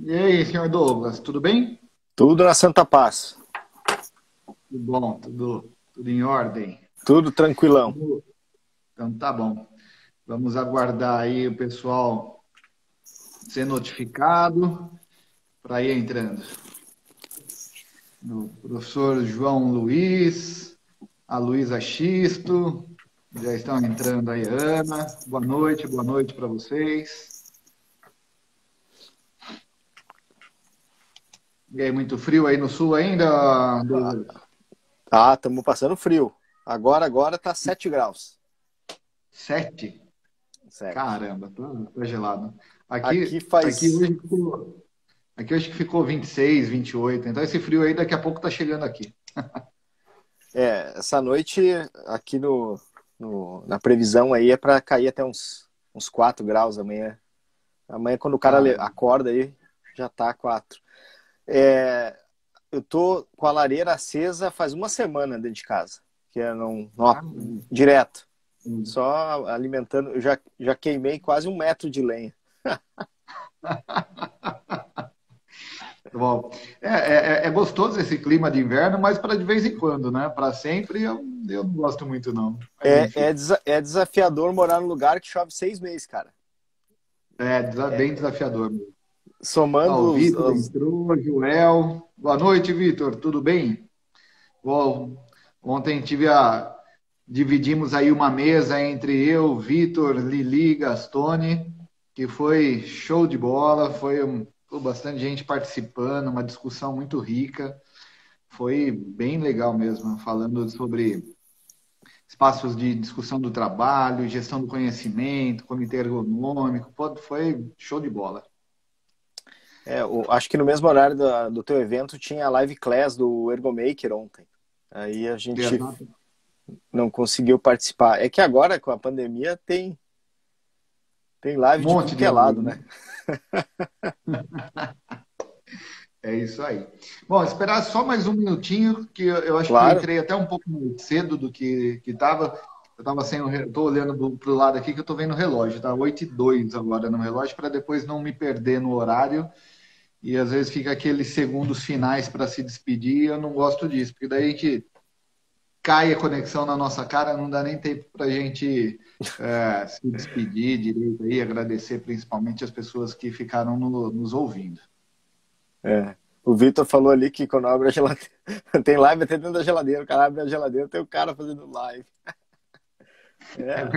E aí, senhor Douglas, tudo bem? Tudo na Santa Paz. Tudo bom, tudo em ordem. Tudo tranquilão. Vamos- Então tá bom. Vamos aguardar aí o pessoal ser notificado para ir entrando. O professor João Luiz, a Luísa Xisto, já estão entrando aí, Ana. Boa noite para vocês. E aí, muito frio aí no sul ainda, Douglas? Ah, estamos passando frio. Agora tá 7 graus. 7? 7. Caramba, tô gelado. Aqui Aqui faz. hoje ficou. Aqui eu acho que ficou 26, 28. Então esse frio aí daqui a pouco tá chegando aqui. Essa noite aqui na previsão aí é para cair até uns 4 graus amanhã. Amanhã, quando o cara Cara, acorda aí, já tá 4. É, eu tô com a lareira acesa faz uma semana dentro de casa. Que é cara, direto. Só alimentando. Eu já queimei quase 1 metro de lenha. bom, é gostoso esse clima de inverno, mas para de vez em quando, né? Para sempre eu não gosto muito, não. Mas enfim, É desafiador morar num lugar que chove 6 meses, cara. bem desafiador mesmo. Ó, o Somando Vitor entrou, o Joel. Boa noite, Vitor, tudo bem? Bom, ontem dividimos aí uma mesa entre eu, Vitor, Lili, Gastone, que foi show de bola, foi bastante gente participando, uma discussão muito rica, foi bem legal mesmo, falando sobre espaços de discussão do trabalho, gestão do conhecimento, comitê ergonômico, pô, foi show de bola. acho que no mesmo horário do teu evento tinha a live class do Ergomaker ontem. Aí a gente Exato. não conseguiu participar. É que agora, com a pandemia, tem Um live de tudo monte que de é live, lado, né? né? É isso aí. Bom, esperar só mais um minutinho, que eu acho que eu Claro. entrei até um pouco mais cedo do que estava. Eu estava sem tô olhando para o lado aqui que eu estou vendo o relógio, tá 8:02 agora no relógio, para depois não me perder no horário. E às vezes fica aqueles segundos finais para se despedir, e eu não gosto disso, porque daí a gente cai a conexão na nossa cara, não dá nem tempo para a gente se despedir direito aí, agradecer principalmente as pessoas que ficaram nos ouvindo. É. O Vitor falou ali que quando abre a geladeira, tem live até dentro da geladeira. O cara abre a geladeira, tem o cara fazendo live. É,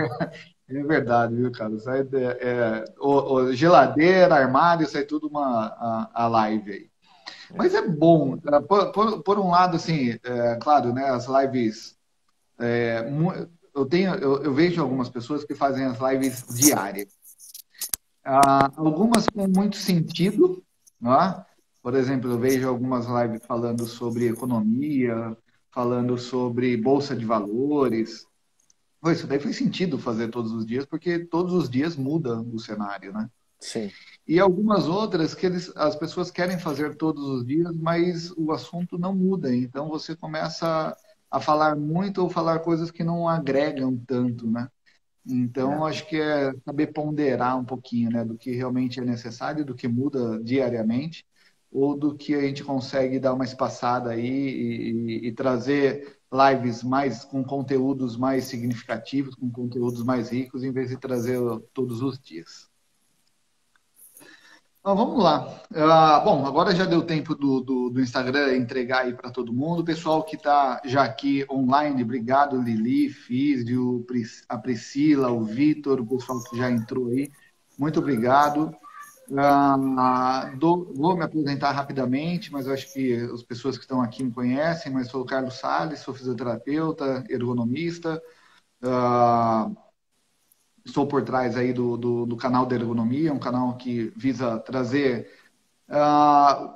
É verdade, viu, cara? Sai, geladeira, armário, sai tudo a live aí. Mas é bom, tá? Por um lado, assim, claro, né, as lives. Eu vejo algumas pessoas que fazem as lives diárias. Algumas com muito sentido, né? Por exemplo, eu vejo algumas lives falando sobre economia, falando sobre bolsa de valores. Pô, isso daí faz sentido fazer todos os dias, porque todos os dias muda o cenário, né? sim. E algumas outras que as pessoas querem fazer todos os dias, mas o assunto não muda. Então você começa a falar muito ou falar coisas que não agregam tanto, né? Então É. acho que é saber ponderar um pouquinho, né, do que realmente é necessário, do que muda diariamente, ou do que a gente consegue dar uma espaçada aí e trazer lives mais com conteúdos mais significativos, com conteúdos mais ricos, em vez de trazer todos os dias. Então, vamos lá. Bom, agora já deu tempo do Instagram entregar aí para todo mundo. O pessoal que está já aqui online, obrigado, Lili, Físio, a Priscila, o Vitor, o pessoal que já entrou aí. Muito obrigado. Vou me apresentar rapidamente, mas eu acho que as pessoas que estão aqui me conhecem, mas sou o Carlos Salles, sou fisioterapeuta, ergonomista. Ah, Estou por trás aí do canal da Ergonomia, um canal que visa trazer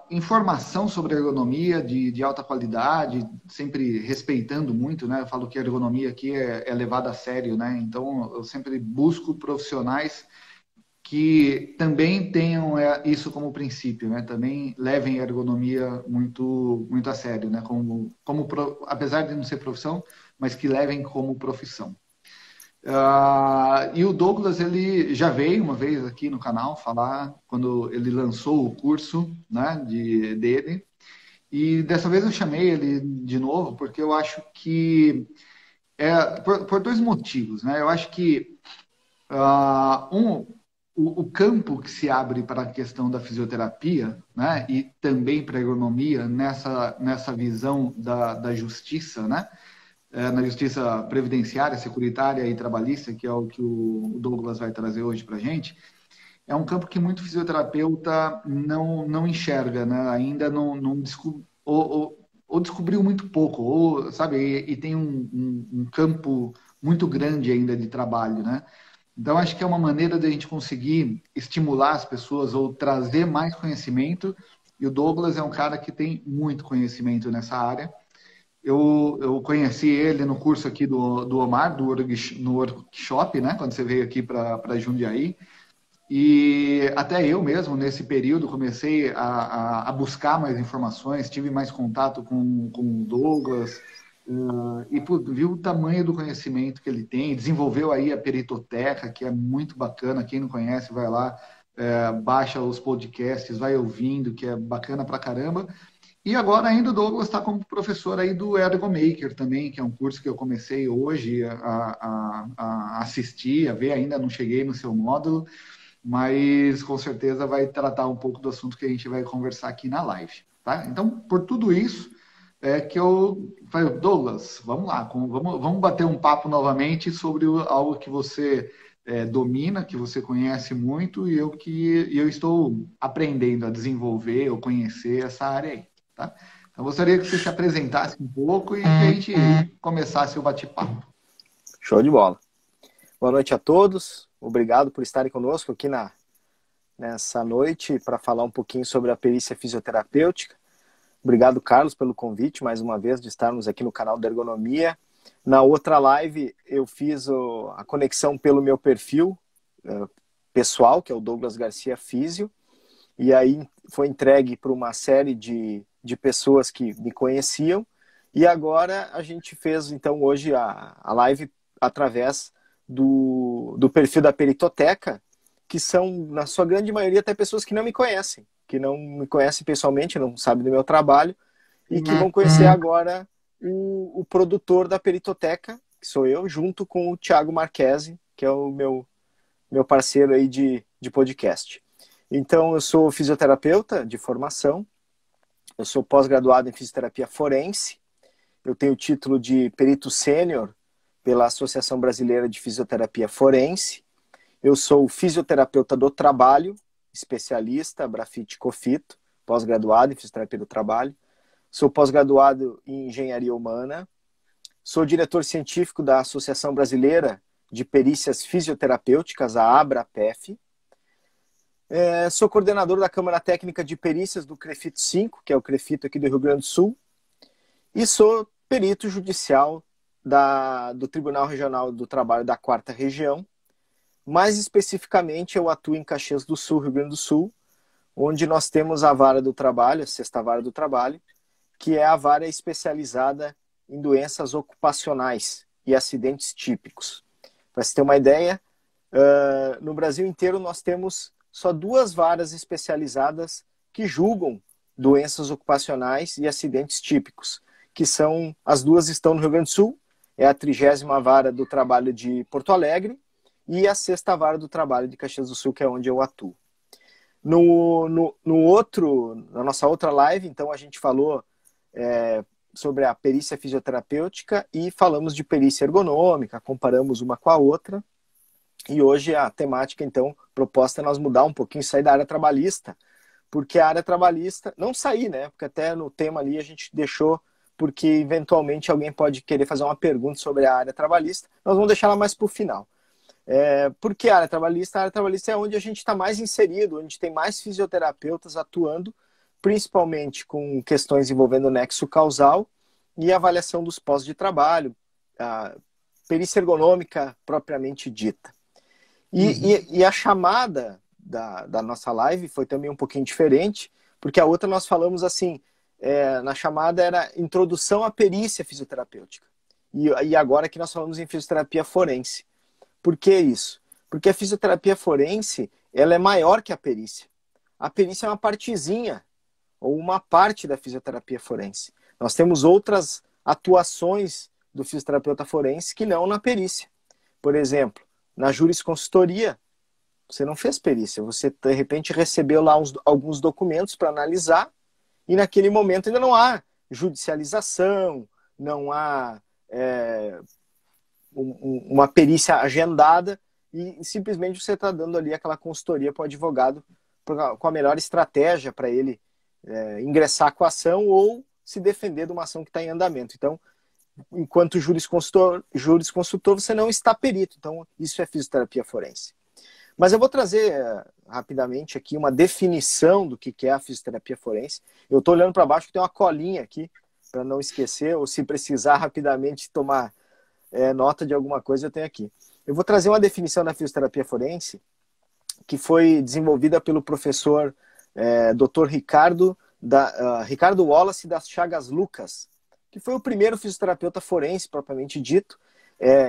informação sobre ergonomia de alta qualidade, sempre respeitando muito, né? Eu falo que a ergonomia aqui é levada a sério, né? Então, eu sempre busco profissionais que também tenham isso como princípio, né? Também levem a ergonomia muito, muito a sério, né? Apesar de não ser profissão, mas que levem como profissão. E o Douglas, ele já veio uma vez aqui no canal falar quando ele lançou o curso, né, dele. E dessa vez eu chamei ele de novo porque eu acho que por dois motivos, né? Eu acho que o campo que se abre para a questão da fisioterapia, né, e também para a ergonomia nessa visão da justiça, né, na justiça previdenciária, securitária e trabalhista, que é o que o Douglas vai trazer hoje para a gente, é um campo que muito fisioterapeuta não enxerga, né, ainda não descobriu, ou descobriu muito pouco, ou, sabe, e tem um campo muito grande ainda de trabalho, né? Então, acho que é uma maneira de a gente conseguir estimular as pessoas ou trazer mais conhecimento. E o Douglas é um cara que tem muito conhecimento nessa área. Eu conheci ele no curso aqui do Omar, no workshop, né? Quando você veio aqui para Jundiaí. E até eu mesmo, nesse período, comecei a buscar mais informações, tive mais contato com o Douglas, e pô, viu o tamanho do conhecimento que ele tem, desenvolveu aí a Peritoteca, que é muito bacana, quem não conhece, vai lá, baixa os podcasts, vai ouvindo, que é bacana pra caramba. E agora ainda o Douglas está como professor aí do Ergo Maker também, que é um curso que eu comecei hoje a assistir, a ver, ainda não cheguei no seu módulo, mas com certeza vai tratar um pouco do assunto que a gente vai conversar aqui na live, tá? Então, por tudo isso, é que eu falei, Douglas, vamos lá, vamos bater um papo novamente sobre algo que você domina, que você conhece muito e eu estou aprendendo a desenvolver ou conhecer essa área aí, tá? Então, eu gostaria que você se apresentasse um pouco e que a gente começasse o bate-papo. Show de bola. Boa noite a todos. Obrigado por estarem conosco aqui nessa noite para falar um pouquinho sobre a perícia fisioterapêutica. Obrigado, Carlos, pelo convite, mais uma vez, de estarmos aqui no canal da Ergonomia. Na outra live, eu fiz a conexão pelo meu perfil pessoal, que é o Douglas Garcia Físio, e aí foi entregue para uma série de pessoas que me conheciam, e agora a gente fez, então, hoje a live através do perfil da Peritoteca, que são, na sua grande maioria, até pessoas que não me conhecem, que não me conhecem pessoalmente, não sabem do meu trabalho, e que vão conhecer agora o produtor da Peritoteca, que sou eu, junto com o Thiago Marchese, que é o meu parceiro aí de podcast. Então, eu sou fisioterapeuta de formação, eu sou pós-graduado em fisioterapia forense, eu tenho o título de perito sênior pela Associação Brasileira de Fisioterapia Forense, eu sou fisioterapeuta do trabalho, especialista, Brafit Cofito, pós-graduado em fisioterapia do trabalho, sou pós-graduado em engenharia humana, sou diretor científico da Associação Brasileira de Perícias Fisioterapêuticas, a ABRAPEF, sou coordenador da Câmara Técnica de Perícias do CREFITO 5, que é o CREFITO aqui do Rio Grande do Sul, e sou perito judicial do Tribunal Regional do Trabalho da 4ª Região. Mais especificamente, eu atuo em Caxias do Sul, Rio Grande do Sul, onde nós temos a vara do trabalho, a 6ª vara do trabalho, que é a vara especializada em doenças ocupacionais e acidentes típicos. Para você ter uma ideia, no Brasil inteiro nós temos só 2 varas especializadas que julgam doenças ocupacionais e acidentes típicos, que são, as 2 estão no Rio Grande do Sul, é a 30ª vara do trabalho de Porto Alegre e a 6ª vara do trabalho de Caxias do Sul, que é onde eu atuo. Na nossa outra live, então, a gente falou sobre a perícia fisioterapêutica e falamos de perícia ergonômica, comparamos uma com a outra. E hoje a temática, então, proposta é nós mudar um pouquinho, sair da área trabalhista, porque a área trabalhista, não sair, né? Porque até no tema ali a gente deixou, porque eventualmente alguém pode querer fazer uma pergunta sobre a área trabalhista, nós vamos deixar ela mais para o final. Por que a área trabalhista? A área trabalhista é onde a gente está mais inserido, onde tem mais fisioterapeutas atuando, principalmente com questões envolvendo o nexo causal e avaliação dos pós de trabalho, a perícia ergonômica propriamente dita. E a chamada da nossa live foi também um pouquinho diferente, porque a outra nós falamos assim, na chamada era introdução à perícia fisioterapêutica. E agora que nós falamos em fisioterapia forense. Por que isso? Porque a fisioterapia forense, ela é maior que a perícia. A perícia é uma partezinha, ou uma parte da fisioterapia forense. Nós temos outras atuações do fisioterapeuta forense que não na perícia. Por exemplo, na jurisconsultoria, você não fez perícia, você de repente recebeu lá alguns documentos para analisar e naquele momento ainda não há judicialização, não há uma perícia agendada e simplesmente você está dando ali aquela consultoria para o advogado com a melhor estratégia para ele ingressar com a ação ou se defender de uma ação que está em andamento. Então, enquanto jurisconsultor, você não está perito. Então, isso é fisioterapia forense. Mas eu vou trazer rapidamente aqui uma definição do que é a fisioterapia forense. Eu estou olhando para baixo que tem uma colinha aqui, para não esquecer, ou se precisar rapidamente tomar nota de alguma coisa, eu tenho aqui. Eu vou trazer uma definição da fisioterapia forense que foi desenvolvida pelo professor Dr. Ricardo Wallace das Chagas Lucas, que foi o primeiro fisioterapeuta forense, propriamente dito,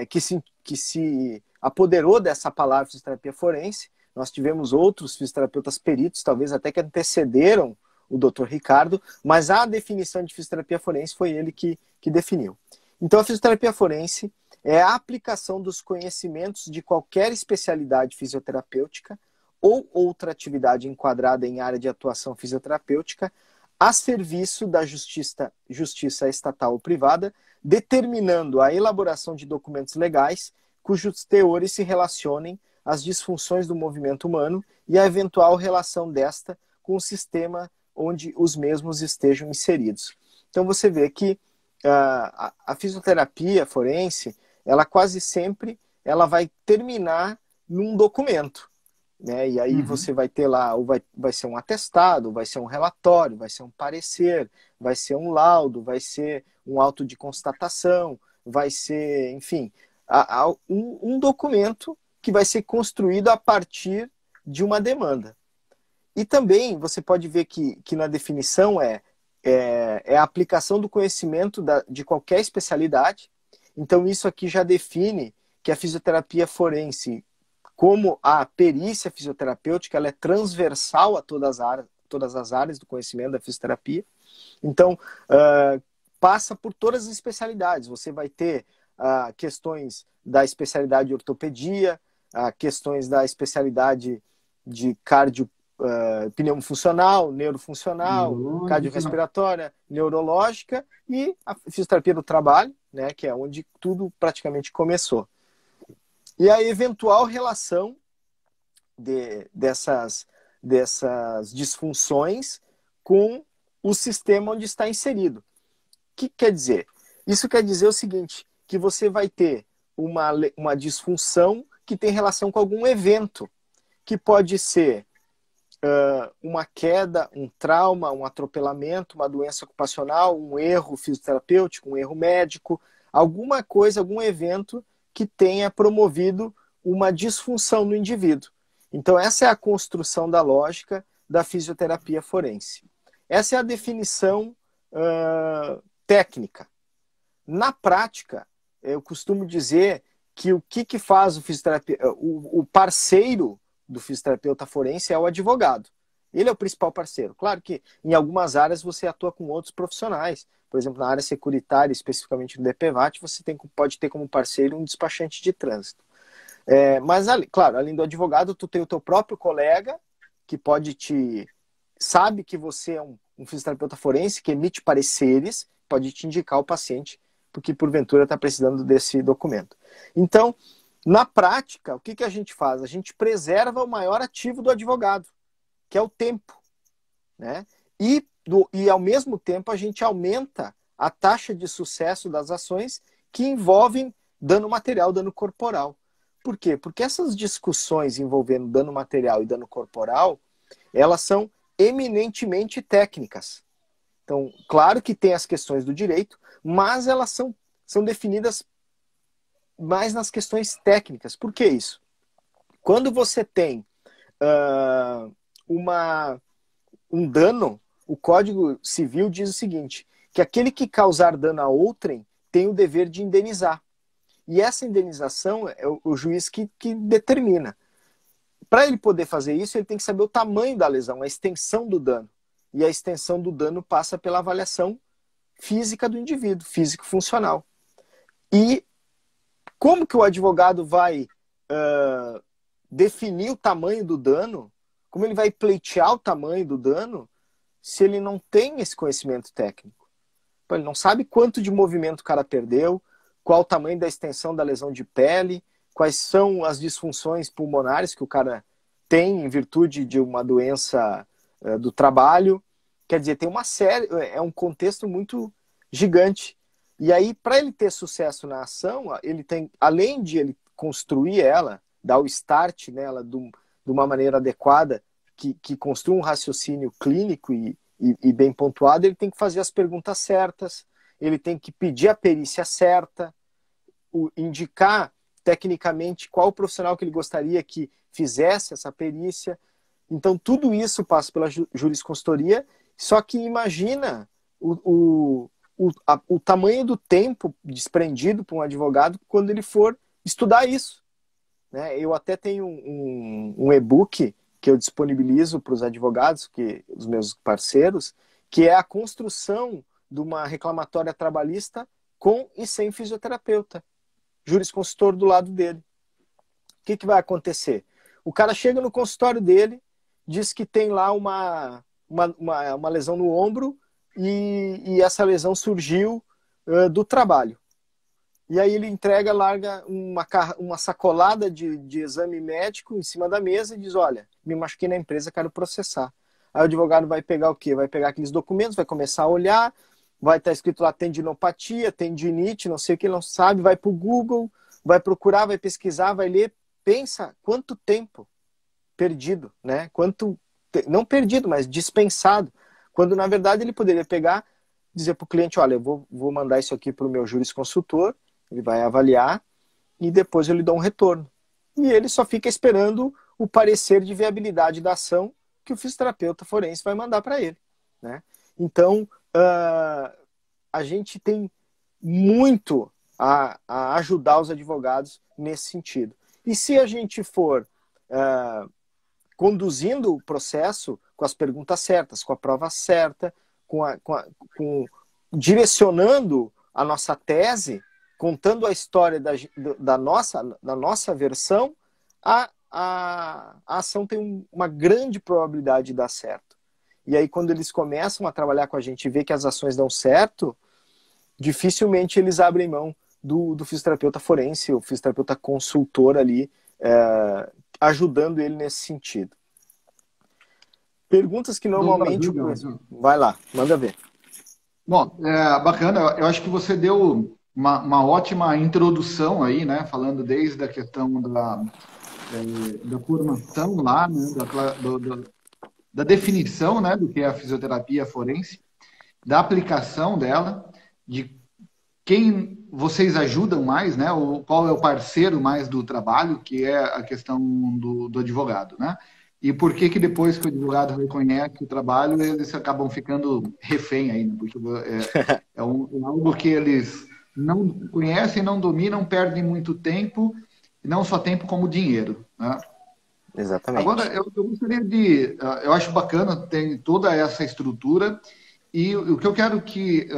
que se apoderou dessa palavra fisioterapia forense. Nós tivemos outros fisioterapeutas peritos, talvez até que antecederam o Dr. Ricardo, mas a definição de fisioterapia forense foi ele que definiu. Então, a fisioterapia forense é a aplicação dos conhecimentos de qualquer especialidade fisioterapêutica ou outra atividade enquadrada em área de atuação fisioterapêutica a serviço da justiça estatal ou privada, determinando a elaboração de documentos legais cujos teores se relacionem às disfunções do movimento humano e a eventual relação desta com o sistema onde os mesmos estejam inseridos. Então você vê que a fisioterapia forense, ela quase sempre vai terminar num documento. Né? E aí você vai ter lá, ou vai ser um atestado, vai ser um relatório, vai ser um parecer, vai ser um laudo, vai ser um auto de constatação, vai ser, enfim, um documento que vai ser construído a partir de uma demanda. E também você pode ver que na definição é a aplicação do conhecimento de qualquer especialidade. Então isso aqui já define que a fisioterapia forense, como a perícia fisioterapêutica, ela é transversal a todas as áreas do conhecimento da fisioterapia. Então, passa por todas as especialidades. Você vai ter questões da especialidade de ortopedia, questões da especialidade de pneumofuncional, neurofuncional, cardiorrespiratória, neurológica e a fisioterapia do trabalho, né, que é onde tudo praticamente começou. E a eventual relação dessas disfunções com o sistema onde está inserido. O que quer dizer? Isso quer dizer o seguinte, que você vai ter uma disfunção que tem relação com algum evento, que pode ser uma queda, um trauma, um atropelamento, uma doença ocupacional, um erro fisioterapêutico, um erro médico, alguma coisa, algum evento que tenha promovido uma disfunção no indivíduo. Então, essa é a construção da lógica da fisioterapia forense. Essa é a definição técnica. Na prática, eu costumo dizer que o que faz o parceiro do fisioterapeuta forense é o advogado. Ele é o principal parceiro. Claro que em algumas áreas você atua com outros profissionais. Por exemplo, na área securitária, especificamente no DPVAT, você pode ter como parceiro um despachante de trânsito. Mas, claro, além do advogado, tu tem o teu próprio colega que sabe que você é um fisioterapeuta forense que emite pareceres, pode te indicar o paciente, porque porventura está precisando desse documento. Então, na prática, o que a gente faz? A gente preserva o maior ativo do advogado, que é o tempo, né? E ao mesmo tempo a gente aumenta a taxa de sucesso das ações que envolvem dano material, dano corporal. Por quê? Porque essas discussões envolvendo dano material e dano corporal, elas são eminentemente técnicas. Então, claro que tem as questões do direito, mas elas são definidas mais nas questões técnicas. Por que isso? Quando você tem um dano, o Código Civil diz o seguinte, que aquele que causar dano a outrem tem o dever de indenizar. E essa indenização é o juiz que determina. Para ele poder fazer isso, ele tem que saber o tamanho da lesão, a extensão do dano. E a extensão do dano passa pela avaliação física do indivíduo, físico-funcional. E como que o advogado vai definir o tamanho do dano? Como ele vai pleitear o tamanho do dano se ele não tem esse conhecimento técnico? Ele não sabe quanto de movimento o cara perdeu, qual o tamanho da extensão da lesão de pele, quais são as disfunções pulmonares que o cara tem em virtude de uma doença do trabalho. Quer dizer, tem uma série, é um contexto muito gigante. E aí, para ele ter sucesso na ação, ele tem, além de ele construir ela, dar o start nela de uma maneira adequada, que construa um raciocínio clínico e bem pontuado, ele tem que fazer as perguntas certas, ele tem que pedir a perícia certa, indicar tecnicamente qual o profissional que ele gostaria que fizesse essa perícia. Então, tudo isso passa pela jurisconsultoria, só que imagina o tamanho do tempo desprendido para um advogado quando ele for estudar isso. Né? Eu até tenho um e-book que eu disponibilizo para os advogados, os meus parceiros, que é a construção de uma reclamatória trabalhista com e sem fisioterapeuta, jurisconsultor do lado dele. O que vai acontecer? O cara chega no consultório dele, diz que tem lá uma lesão no ombro e essa lesão surgiu do trabalho. E aí ele larga uma sacolada de exame médico em cima da mesa e diz, olha, me machuquei na empresa, quero processar. Aí o advogado vai pegar o quê? Vai pegar aqueles documentos, vai começar a olhar, vai estar escrito lá tendinopatia, tendinite, não sei o que, ele não sabe, vai para o Google, vai procurar, vai pesquisar, vai ler. Pensa quanto tempo perdido, né? Não perdido, mas dispensado. Quando, na verdade, ele poderia pegar, dizer para o cliente, olha, eu vou mandar isso aqui para o meu jurisconsultor, ele vai avaliar e depois eu lhe dou um retorno. E ele só fica esperando o parecer de viabilidade da ação que o fisioterapeuta forense vai mandar para ele. Né? Então, a gente tem muito a ajudar os advogados nesse sentido. E se a gente for conduzindo o processo com as perguntas certas, com a prova certa, direcionando a nossa tese, contando a história da nossa versão, a ação tem uma grande probabilidade de dar certo. E aí, quando eles começam a trabalhar com a gente e ver que as ações dão certo, dificilmente eles abrem mão do fisioterapeuta forense, o fisioterapeuta consultor ali, ajudando ele nesse sentido. Perguntas que normalmente... Vai lá, manda ver. Bom, bacana. Eu acho que você deu uma ótima introdução aí, né? Falando desde a questão da formação lá, né? Da definição, né? Do que é a fisioterapia forense, da aplicação dela, de quem vocês ajudam mais, né? Qual é o parceiro mais do trabalho, que é a questão do advogado, né? E por que depois que o advogado reconhece o trabalho, eles acabam ficando refém ainda, porque é algo que eles não conhecem, não dominam, perdem muito tempo, e não só tempo como dinheiro. Né? Exatamente. Agora, eu gostaria eu acho bacana, tem toda essa estrutura, e o que eu quero que,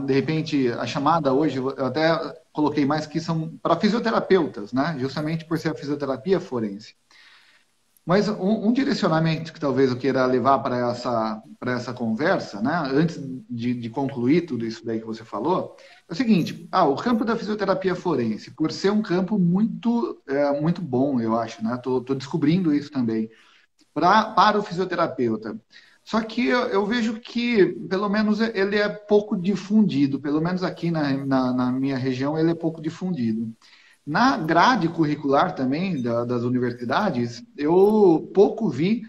de repente, a chamada hoje, eu até coloquei mais que são para fisioterapeutas, né? Justamente por ser a fisioterapia forense. Mas um direcionamento que talvez eu queira levar para essa conversa, né, antes de concluir tudo isso daí que você falou, é o seguinte, o campo da fisioterapia forense, por ser um campo muito bom, eu acho, né, tô descobrindo isso também, para o fisioterapeuta. Só que eu vejo que, pelo menos, ele é pouco difundido, pelo menos aqui na minha região, ele é pouco difundido. Na grade curricular também das universidades, eu pouco vi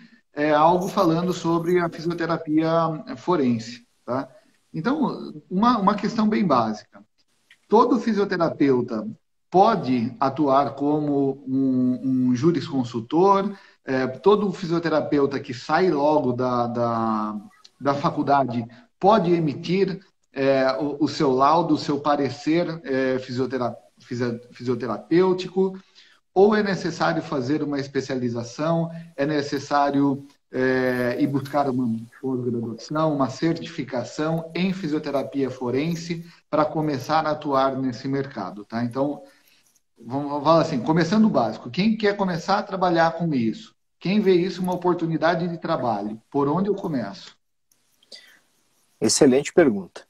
algo falando sobre a fisioterapia forense. Tá? Então, uma questão bem básica. Todo fisioterapeuta pode atuar como um jurisconsultor, todo fisioterapeuta que sai logo da faculdade pode emitir o seu laudo, o seu parecer fisioterapêutico? Ou é necessário fazer uma especialização? É necessário ir buscar uma pós-graduação, uma certificação em fisioterapia forense para começar a atuar nesse mercado, tá? Então, vamos falar assim, começando o básico. Quem quer começar a trabalhar com isso? Quem vê isso uma oportunidade de trabalho? Por onde eu começo? Excelente pergunta.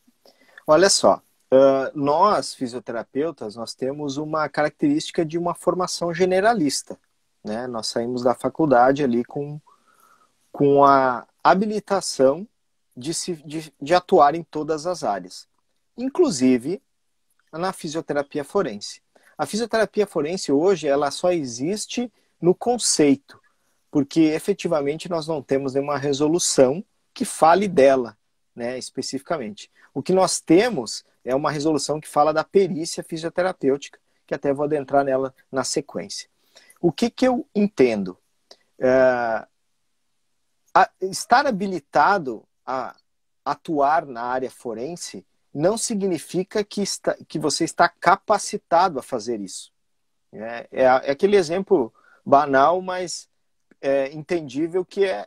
Olha só, nós, fisioterapeutas, nós temos uma característica de uma formação generalista, né? Nós saímos da faculdade ali com a habilitação de atuar em todas as áreas, inclusive na fisioterapia forense. A fisioterapia forense hoje ela só existe no conceito, porque efetivamente nós não temos nenhuma resolução que fale dela, né, especificamente. O que nós temos é uma resolução que fala da perícia fisioterapêutica, que até vou adentrar nela na sequência. O que eu entendo? Estar habilitado a atuar na área forense não significa que você está capacitado a fazer isso. É aquele exemplo banal, mas entendível, que é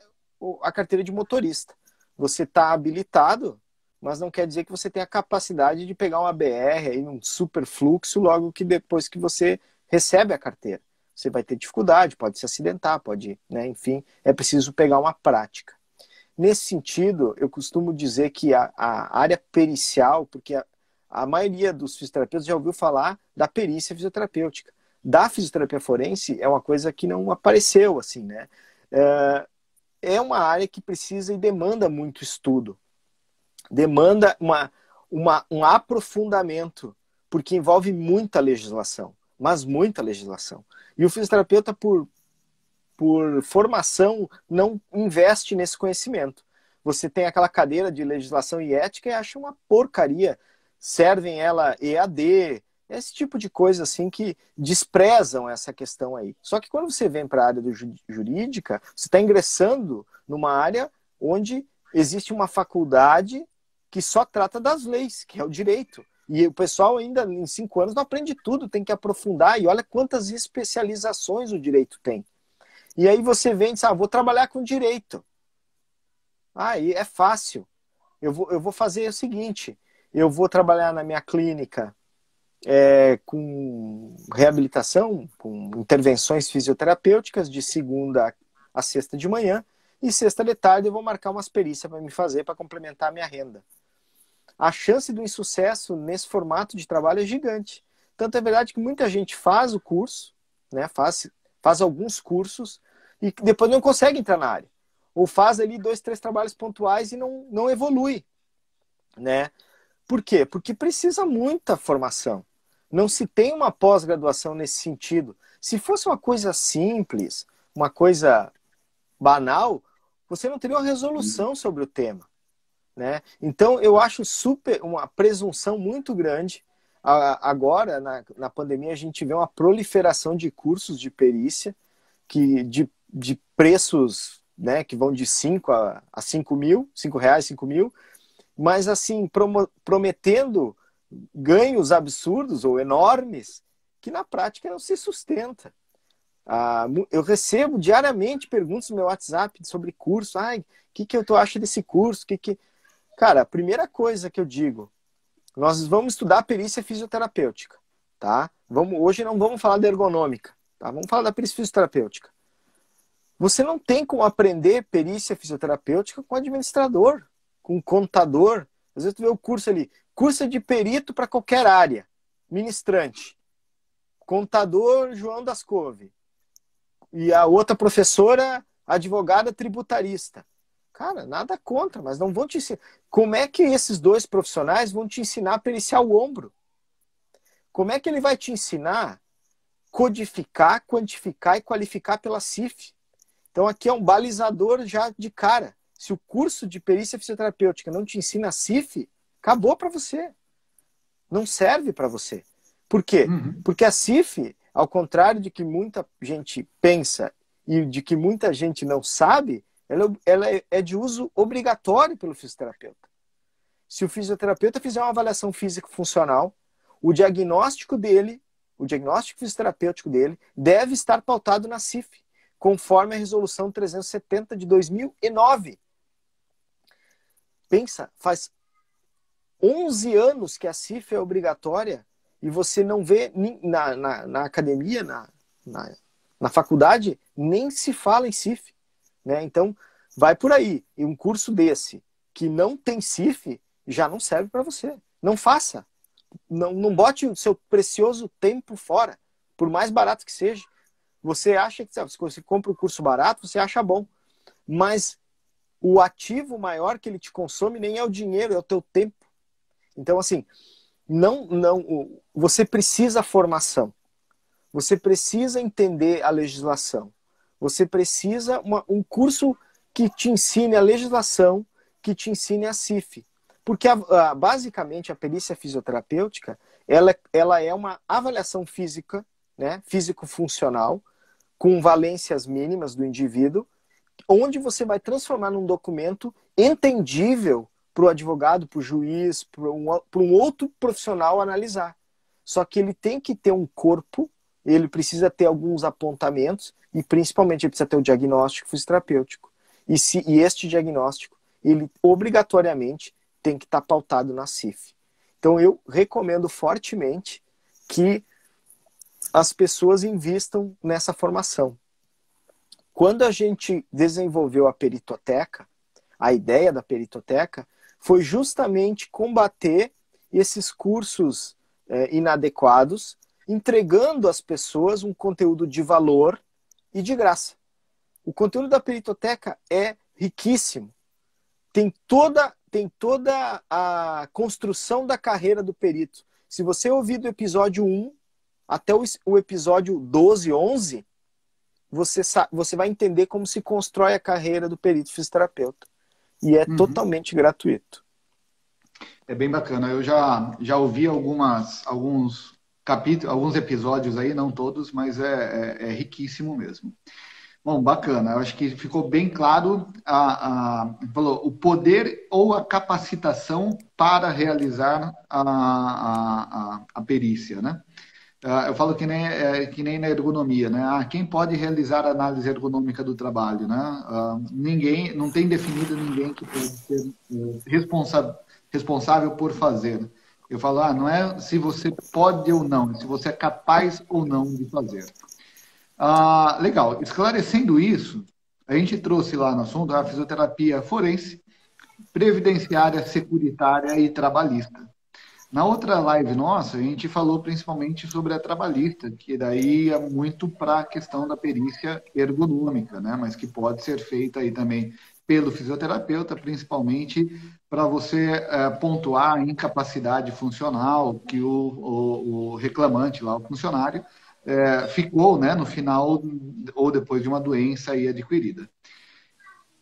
a carteira de motorista. Você está habilitado, mas não quer dizer que você tenha a capacidade de pegar uma BR, aí, um super fluxo, logo que depois que você recebe a carteira. Você vai ter dificuldade, pode se acidentar, pode, né, enfim, é preciso pegar uma prática. Nesse sentido, eu costumo dizer que a área pericial, porque a maioria dos fisioterapeutas já ouviu falar da perícia fisioterapêutica. Da fisioterapia forense é uma coisa que não apareceu, assim, né? É uma área que precisa e demanda muito estudo. Demanda um aprofundamento, porque envolve muita legislação, mas muita legislação. E o fisioterapeuta, por formação, não investe nesse conhecimento. Você tem aquela cadeira de legislação e ética e acha uma porcaria. Servem ela EAD, esse tipo de coisa assim que desprezam essa questão aí. Só que quando você vem para a área jurídica, você está ingressando numa área onde existe uma faculdade que só trata das leis, que é o direito. E o pessoal ainda em 5 anos não aprende tudo, tem que aprofundar. E olha quantas especializações o direito tem. E aí você vem e diz, vou trabalhar com direito. Aí é fácil. Eu vou fazer o seguinte, eu vou trabalhar na minha clínica com reabilitação, com intervenções fisioterapêuticas de segunda a sexta de manhã, e sexta de tarde eu vou marcar umas perícias para me fazer, para complementar a minha renda. A chance do insucesso nesse formato de trabalho é gigante. Tanto é verdade que muita gente faz o curso, né, faz alguns cursos, e depois não consegue entrar na área. Ou faz ali 2, 3 trabalhos pontuais e não evolui. Né? Por quê? Porque precisa muita formação. Não se tem uma pós-graduação nesse sentido. Se fosse uma coisa simples, uma coisa banal, você não teria uma resolução sobre o tema. Né? Então, eu acho uma presunção muito grande. Agora, na pandemia, a gente vê uma proliferação de cursos de perícia, de preços, né, que vão de 5 a 5 mil, R$5, 5 mil, mas assim, prometendo ganhos absurdos ou enormes, que na prática não se sustenta. Eu recebo diariamente perguntas no meu WhatsApp sobre curso. O que tu acha desse curso? Cara, a primeira coisa que eu digo, nós vamos estudar perícia fisioterapêutica, tá? Hoje não vamos falar da ergonômica, tá? Vamos falar da perícia fisioterapêutica. Você não tem como aprender perícia fisioterapêutica com administrador, com contador. Às vezes tu vê o curso ali, curso de perito para qualquer área, ministrante, contador João das Couve, e a outra professora, advogada tributarista. Cara, nada contra, mas não vão te ensinar. Como é que esses 2 profissionais vão te ensinar a periciar o ombro? Como é que ele vai te ensinar codificar, quantificar e qualificar pela CIF? Então aqui é um balizador já de cara. Se o curso de perícia fisioterapêutica não te ensina a CIF, acabou para você. Não serve para você. Por quê? Porque a CIF, ao contrário de que muita gente pensa e de que muita gente não sabe, ela é de uso obrigatório pelo fisioterapeuta. Se o fisioterapeuta fizer uma avaliação físico-funcional, o diagnóstico dele o diagnóstico fisioterapêutico dele deve estar pautado na CIF, conforme a resolução 370 de 2009. Pensa, faz 11 anos que a CIF é obrigatória e você não vê na academia, na faculdade, nem se fala em CIF. Né? Então, vai por aí. E um curso desse que não tem CIF já não serve para você. Não faça. Não bote o seu precioso tempo fora, por mais barato que seja. Você acha que, sabe, se você compra um curso barato, você acha bom. Mas o ativo maior que ele te consome nem é o dinheiro, é o teu tempo. Então, assim, você precisa formação. Você precisa entender a legislação. Você precisa um curso que te ensine a legislação, que te ensine a CIF. Porque, basicamente, a perícia fisioterapêutica, ela é uma avaliação física, né, físico-funcional, com valências mínimas do indivíduo, onde você vai transformar num documento entendível para o advogado, para o juiz, para um outro profissional analisar. Só que ele tem que ter um corpo, ele precisa ter alguns apontamentos e, principalmente, ele precisa ter o diagnóstico fisioterapêutico. E este diagnóstico, ele obrigatoriamente tem que estar pautado na CIF. Então, eu recomendo fortemente que as pessoas invistam nessa formação. Quando a gente desenvolveu a peritoteca, a ideia da peritoteca foi justamente combater esses cursos inadequados, entregando às pessoas um conteúdo de valor e de graça. O conteúdo da peritoteca é riquíssimo. Tem toda a construção da carreira do perito. Se você ouvir do episódio 1 até o episódio 12, 11, você vai entender como se constrói a carreira do perito fisioterapeuta. E é totalmente gratuito. É bem bacana. Eu já ouvi alguns capítulos, alguns episódios aí, não todos, mas é riquíssimo mesmo. Bom, bacana. Eu acho que ficou bem claro falou, o poder ou a capacitação para realizar a perícia, né? Eu falo que nem na ergonomia, né? Quem pode realizar a análise ergonômica do trabalho, né? Ninguém, não tem definido ninguém que pode ser responsável por fazer. Eu falo, não é se você pode ou não, se você é capaz ou não de fazer. Legal. Esclarecendo isso, a gente trouxe lá no assunto a fisioterapia forense, previdenciária, securitária e trabalhista. Na outra live nossa, a gente falou principalmente sobre a trabalhista, que daí é muito para a questão da perícia ergonômica, né? Mas que pode ser feita aí também pelo fisioterapeuta, principalmente para você pontuar a incapacidade funcional que o reclamante lá, o funcionário, ficou, né, no final ou depois de uma doença aí adquirida.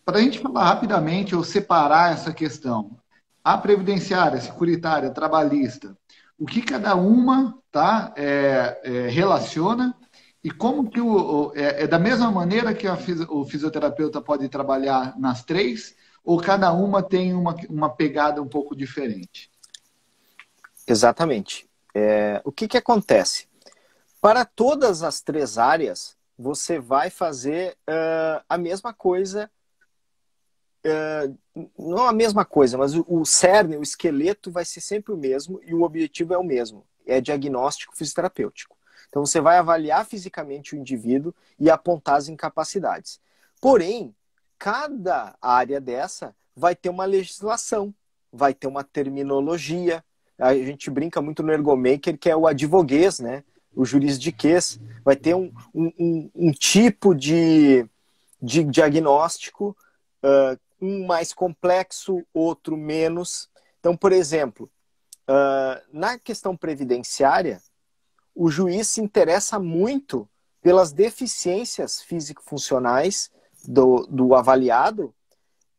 Para a gente falar rapidamente ou separar essa questão, a previdenciária, securitária, trabalhista, o que cada uma relaciona e como que é da mesma maneira que o fisioterapeuta pode trabalhar nas três ou cada uma tem uma pegada um pouco diferente? Exatamente. O que acontece? Para todas as três áreas, você vai fazer a mesma coisa, não a mesma coisa, mas o cerne, o esqueleto vai ser sempre o mesmo e o objetivo é o mesmo, é diagnóstico fisioterapêutico. Então você vai avaliar fisicamente o indivíduo e apontar as incapacidades. Porém, cada área dessa vai ter uma legislação, vai ter uma terminologia. A gente brinca muito no ergomaker, que é o advoguês, né? O juridiquês. Vai ter um tipo de diagnóstico, um mais complexo, outro menos. Então, por exemplo, na questão previdenciária, o juiz se interessa muito pelas deficiências físico-funcionais do avaliado,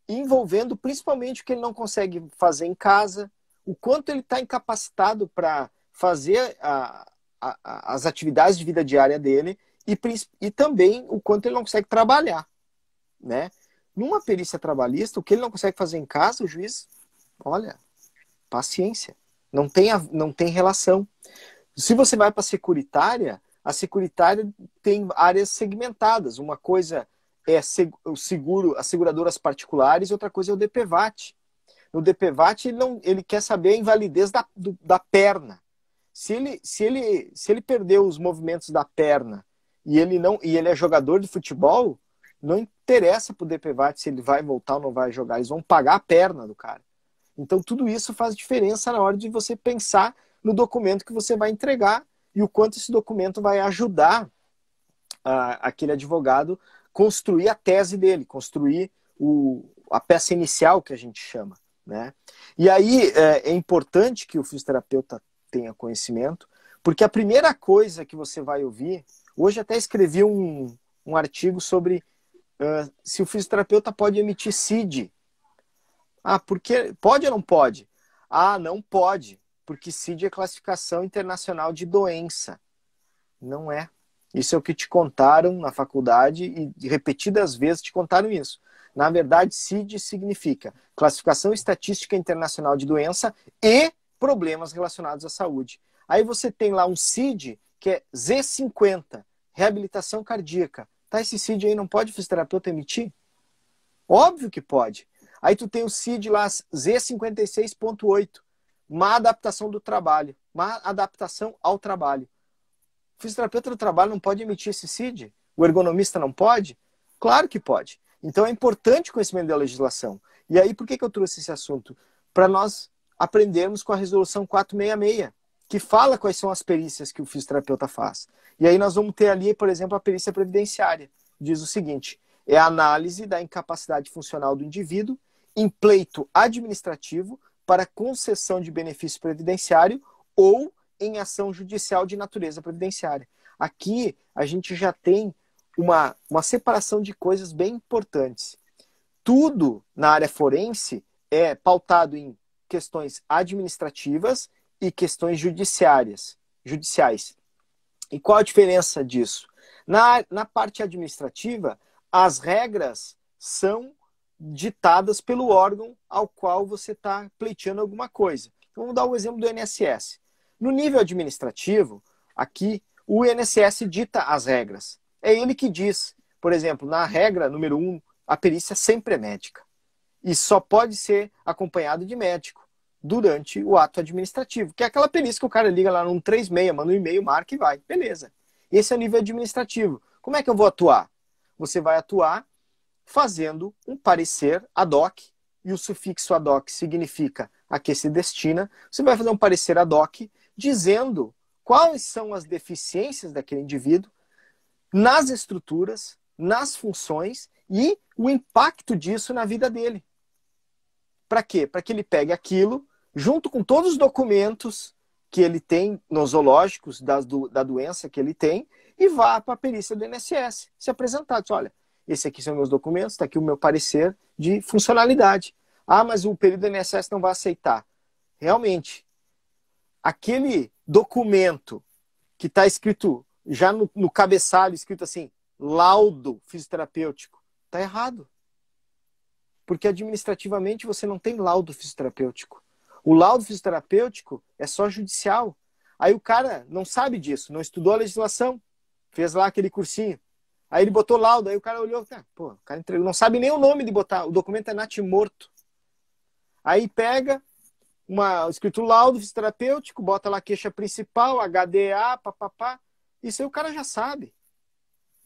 envolvendo principalmente o que ele não consegue fazer em casa, o quanto ele está incapacitado para fazer as atividades de vida diária dele e também o quanto ele não consegue trabalhar, né? Numa perícia trabalhista, o que ele não consegue fazer em casa, o juiz, olha, paciência, não tem relação. Se você vai para a securitária tem áreas segmentadas. Uma coisa é o seguro, as seguradoras particulares, e outra coisa é o DPVAT. No DPVAT, ele quer saber a invalidez da perna. Se ele perdeu os movimentos da perna e ele é jogador de futebol, não interessa para o DPVAT se ele vai voltar ou não vai jogar. Eles vão pagar a perna do cara. Então, tudo isso faz diferença na hora de você pensar no documento que você vai entregar e o quanto esse documento vai ajudar aquele advogado construir a tese dele, construir a peça inicial que a gente chama, né? E aí é importante que o fisioterapeuta tenha conhecimento, porque a primeira coisa que você vai ouvir, hoje até escrevi um artigo sobre se o fisioterapeuta pode emitir CID. Porque pode ou não pode? Não pode, porque CID é classificação internacional de doença. Não é. Isso é o que te contaram na faculdade e repetidas vezes te contaram isso. Na verdade, CID significa Classificação Estatística Internacional de Doença e Problemas Relacionados à Saúde. Aí você tem lá um CID que é Z50, Reabilitação Cardíaca. Tá, esse CID aí não pode o fisioterapeuta emitir? Óbvio que pode. Aí tu tem o CID lá, Z56.8, Má adaptação do trabalho, má adaptação ao trabalho. O fisioterapeuta do trabalho não pode emitir esse CID? O ergonomista não pode? Claro que pode. Então é importante o conhecimento da legislação. E aí, por que eu trouxe esse assunto? Para nós aprendermos com a resolução 466, que fala quais são as perícias que o fisioterapeuta faz. E aí nós vamos ter ali, por exemplo, a perícia previdenciária. Diz o seguinte: é a análise da incapacidade funcional do indivíduo em pleito administrativo para concessão de benefício previdenciário ou em ação judicial de natureza previdenciária. Aqui a gente já tem uma separação de coisas bem importantes. Tudo na área forense é pautado em questões administrativas e questões judiciais. E qual a diferença disso? Na parte administrativa, as regras são ditadas pelo órgão ao qual você está pleiteando alguma coisa. Então, vamos dar o exemplo do INSS. No nível administrativo, aqui, o INSS dita as regras. É ele que diz, por exemplo, na regra número 1, a perícia sempre é médica. E só pode ser acompanhado de médico durante o ato administrativo, que é aquela perícia que o cara liga lá no 136, manda um e-mail, marca e vai. Beleza. Esse é o nível administrativo. Como é que eu vou atuar? Você vai atuar fazendo um parecer ad hoc, e o sufixo ad hoc significa a que se destina. Você vai fazer um parecer ad hoc dizendo quais são as deficiências daquele indivíduo nas estruturas, nas funções e o impacto disso na vida dele. Para quê? Para que ele pegue aquilo, junto com todos os documentos que ele tem nosológicos da doença que ele tem, e vá para a perícia do INSS se apresentar. Diz, olha, esse aqui são meus documentos, está aqui o meu parecer de funcionalidade. Mas o período do INSS não vai aceitar. Realmente, aquele documento que está escrito, já no cabeçalho, escrito assim, laudo fisioterapêutico, está errado. Porque administrativamente você não tem laudo fisioterapêutico. O laudo fisioterapêutico é só judicial. Aí o cara não sabe disso, não estudou a legislação, fez lá aquele cursinho. Aí ele botou laudo, aí o cara olhou, o cara entregou, não sabe nem o nome de botar, o documento é natimorto. Aí pega escrito laudo fisioterapêutico, bota lá queixa principal, HDA, papapá, isso aí o cara já sabe.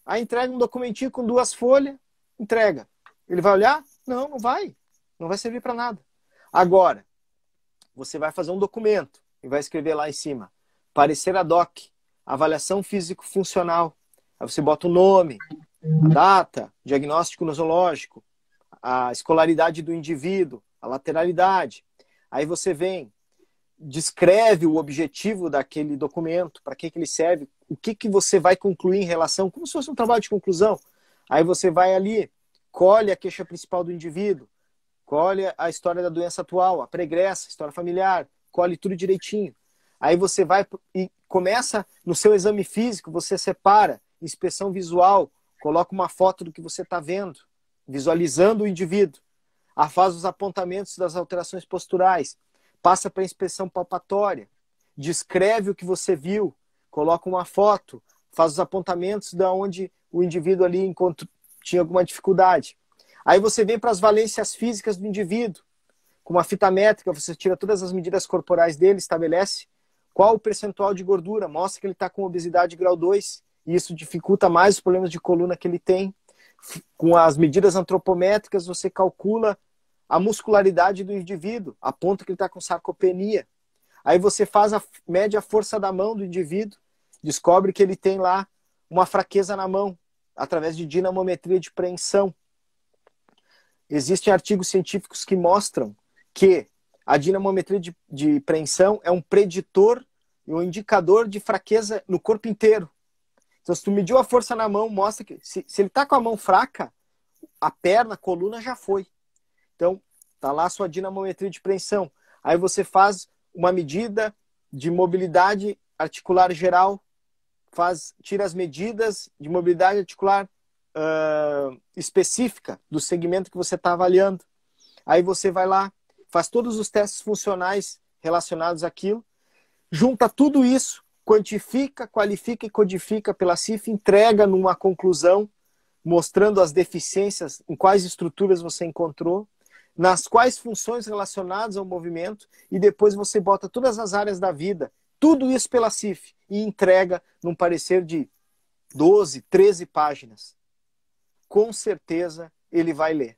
Aí entrega um documentinho com 2 folhas, entrega. Ele vai olhar? Não vai. Não vai servir para nada. Agora, você vai fazer um documento e vai escrever lá em cima, parecer ad hoc, avaliação físico-funcional. Aí você bota o nome, a data, diagnóstico nosológico, a escolaridade do indivíduo, a lateralidade. Aí você vem, descreve o objetivo daquele documento, para que ele serve, o que você vai concluir em relação, como se fosse um trabalho de conclusão. Aí você vai ali, colhe a queixa principal do indivíduo, colhe a história da doença atual, a pregressa, a história familiar, colhe tudo direitinho. Aí você vai e começa no seu exame físico, você separa, inspeção visual, coloca uma foto do que você está vendo, visualizando o indivíduo. Faz os apontamentos das alterações posturais, passa para a inspeção palpatória, descreve o que você viu, coloca uma foto, faz os apontamentos de onde o indivíduo ali tinha alguma dificuldade. Aí você vem para as valências físicas do indivíduo. Com uma fita métrica, você tira todas as medidas corporais dele, estabelece qual o percentual de gordura, mostra que ele está com obesidade grau 2, e isso dificulta mais os problemas de coluna que ele tem. Com as medidas antropométricas, você calcula a muscularidade do indivíduo, aponta que ele está com sarcopenia. Aí você mede a força da mão do indivíduo, descobre que ele tem lá uma fraqueza na mão, através de dinamometria de preensão. Existem artigos científicos que mostram que a dinamometria de preensão é um preditor e um indicador de fraqueza no corpo inteiro. Então, se tu mediu a força na mão, mostra que se ele está com a mão fraca, a perna, a coluna já foi. Então, tá lá a sua dinamometria de preensão. Aí você faz uma medida de mobilidade articular geral, tira as medidas de mobilidade articular específica do segmento que você está avaliando. Aí você vai lá, faz todos os testes funcionais relacionados àquilo, junta tudo isso, quantifica, qualifica e codifica pela CIF, entrega numa conclusão, mostrando as deficiências, em quais estruturas você encontrou, nas quais funções relacionadas ao movimento, e depois você bota todas as áreas da vida, tudo isso pela CIF, e entrega num parecer de 12, 13 páginas. Com certeza ele vai ler,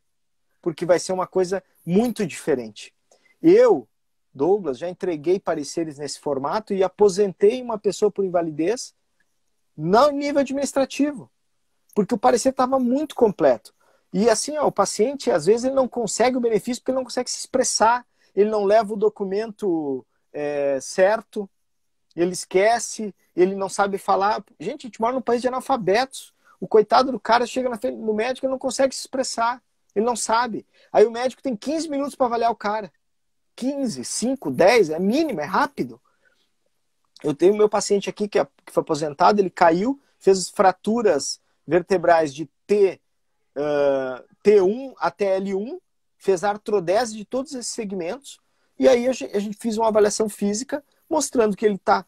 porque vai ser uma coisa muito diferente. Eu, Douglas, já entreguei pareceres nesse formato e aposentei uma pessoa por invalidez no nível administrativo, porque o parecer estava muito completo. E assim, o paciente, às vezes, ele não consegue o benefício porque ele não consegue se expressar, ele não leva o documento certo, ele esquece, ele não sabe falar. Gente, a gente mora num país de analfabetos. O coitado do cara chega na frente do médico e não consegue se expressar. Ele não sabe. Aí o médico tem 15 minutos para avaliar o cara. 15, 5, 10, é mínimo, é rápido. Eu tenho meu paciente aqui que foi aposentado, ele caiu, fez fraturas vertebrais de T1 até L1, fez artrodese de todos esses segmentos, e aí a gente fez uma avaliação física mostrando que ele está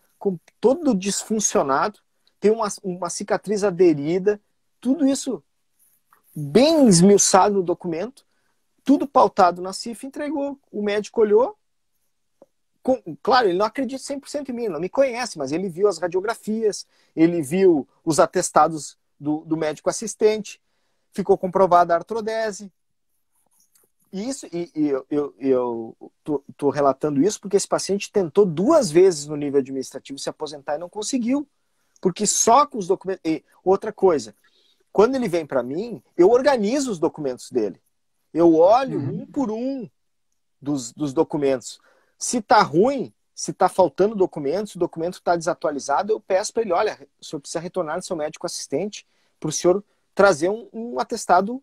todo disfuncionado, tem uma cicatriz aderida, tudo isso bem esmiuçado no documento, tudo pautado na CIF, entregou. O médico olhou, claro, ele não acredita 100% em mim, não me conhece, mas ele viu as radiografias, ele viu os atestados do médico assistente, ficou comprovada a artrodese. Eu estou relatando isso porque esse paciente tentou 2 vezes no nível administrativo se aposentar e não conseguiu. Porque só com os documentos... E outra coisa, quando ele vem para mim, eu organizo os documentos dele. Eu olho um por um dos documentos. Se está ruim, se está faltando documentos, se o documento está desatualizado, eu peço para ele, olha, o senhor precisa retornar no seu médico assistente para o senhor trazer um atestado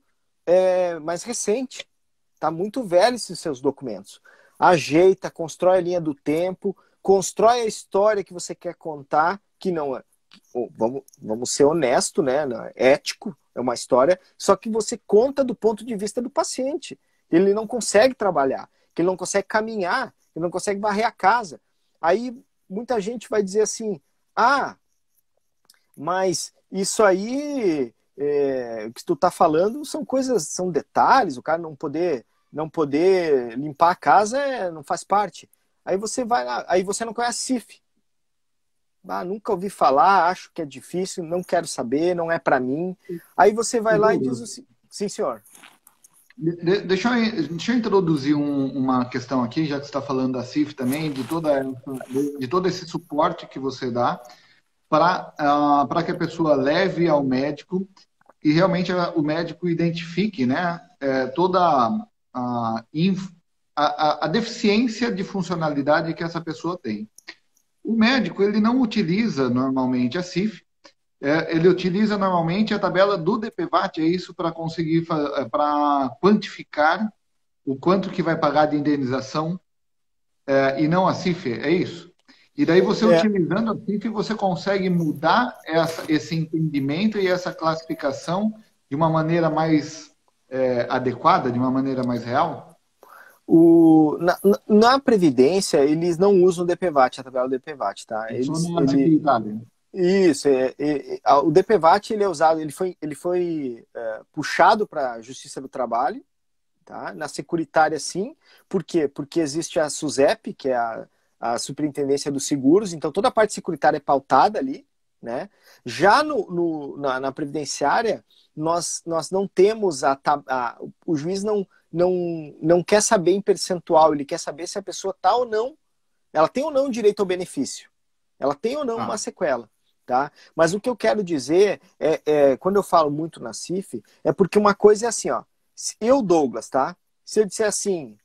mais recente. Está muito velho esses seus documentos. Ajeita, constrói a linha do tempo, constrói a história que você quer contar, que não é... Vamos ser honestos, né? Ético, é uma história, só que você conta do ponto de vista do paciente. Ele não consegue trabalhar, que ele não consegue caminhar, ele não consegue varrer a casa. Aí muita gente vai dizer assim, mas isso aí que tu tá falando são coisas, são detalhes, o cara não poder limpar a casa não faz parte. Aí você vai lá, aí você não conhece CIF. Nunca ouvi falar, acho que é difícil, não quero saber, não é para mim. Aí você vai lá e diz assim, sim, senhor. Deixa eu introduzir uma questão aqui, já que você está falando da CIF também, de todo esse suporte que você dá para que a pessoa leve ao médico e realmente o médico identifique, né, toda a deficiência de funcionalidade que essa pessoa tem. O médico, ele não utiliza normalmente a CIF, ele utiliza normalmente a tabela do DPVAT, é isso para conseguir, para quantificar o quanto que vai pagar de indenização e não a CIF, é isso? E daí você utilizando a CIF, você consegue mudar esse entendimento e essa classificação de uma maneira mais adequada, de uma maneira mais real? Na Previdência, eles não usam o DPVAT, a tabela do DPVAT, tá? Só na Securitária. Isso, o DPVAT ele é usado, ele foi puxado para a Justiça do Trabalho, tá? Na Securitária, sim. Por quê? Porque existe a SUSEP, que é a Superintendência dos Seguros, então toda a parte securitária é pautada ali, né? Já na Previdenciária, nós não temos o juiz não quer saber em percentual, ele quer saber se a pessoa tá ou não, ela tem ou não direito ao benefício, ela tem ou não uma sequela. Tá? Mas o que eu quero dizer quando eu falo muito na CIF, é porque uma coisa é assim, ó, eu, Douglas, tá? Se eu disser assim,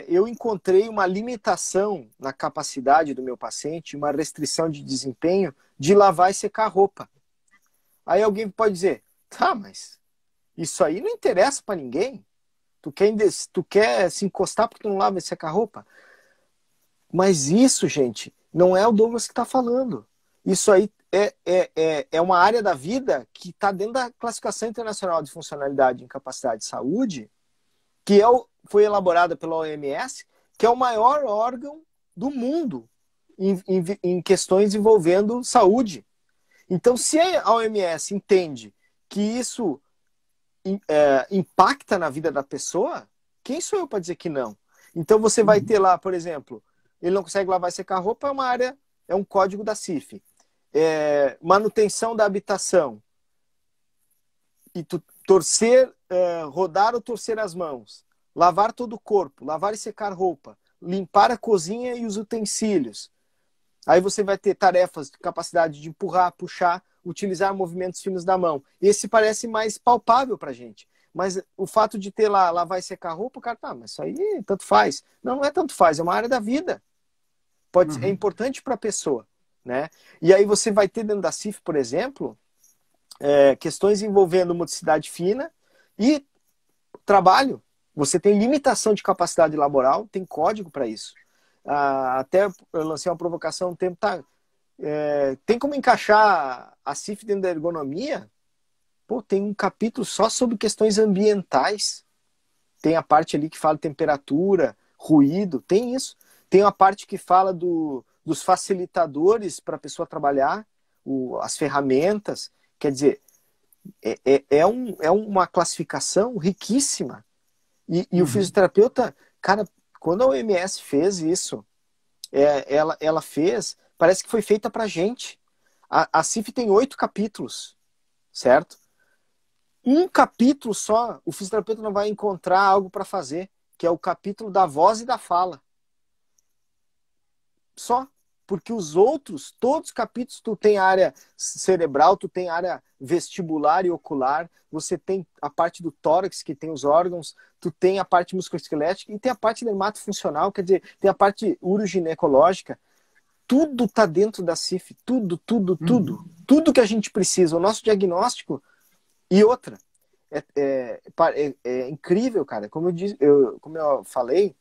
eu encontrei uma limitação na capacidade do meu paciente, uma restrição de desempenho de lavar e secar a roupa. Aí alguém pode dizer, tá, mas isso aí não interessa para ninguém. Tu quer se encostar porque tu não lava e secar a roupa? Mas isso, gente, não é o Douglas que está falando. Isso aí é uma área da vida que está dentro da Classificação Internacional de Funcionalidade e Incapacidade de Saúde, que foi elaborada pela OMS, que é o maior órgão do mundo em questões envolvendo saúde. Então, se a OMS entende que isso impacta na vida da pessoa, quem sou eu para dizer que não? Então, você vai ter lá, por exemplo, ele não consegue lavar e secar a roupa, é um código da CIF. Manutenção da habitação. E tu rodar ou torcer as mãos. Lavar todo o corpo, lavar e secar roupa. Limpar a cozinha e os utensílios. Aí você vai ter tarefas de capacidade de empurrar, puxar, utilizar movimentos finos da mão. Esse parece mais palpável pra gente. Mas o fato de ter lá, lavar e secar a roupa, o cara, mas isso aí tanto faz. Não é tanto faz, é uma área da vida. É importante para a pessoa, né? E aí você vai ter dentro da CIF, por exemplo, questões envolvendo motricidade fina e trabalho. Você tem limitação de capacidade laboral, tem código para isso. Até eu lancei uma provocação um tempo, tem como encaixar a CIF dentro da ergonomia? Pô, tem um capítulo só sobre questões ambientais. Tem a parte ali que fala temperatura, ruído, tem isso. Tem uma parte que fala dos facilitadores para a pessoa trabalhar, as ferramentas. Quer dizer, é uma classificação riquíssima. E o fisioterapeuta, cara, quando a OMS fez isso, ela fez, parece que foi feita pra gente. A CIF tem 8 capítulos, certo? Um capítulo só, o fisioterapeuta não vai encontrar algo para fazer, que é o capítulo da voz e da fala. Só. Porque os outros, todos os capítulos, tu tem área cerebral, tu tem área vestibular e ocular, você tem a parte do tórax, que tem os órgãos, tu tem a parte musculoesquelética e tem a parte dermatofuncional, quer dizer, tem a parte uroginecológica. Tudo tá dentro da CIF, tudo. Tudo que a gente precisa, o nosso diagnóstico. E outra, é incrível, cara, como eu falei,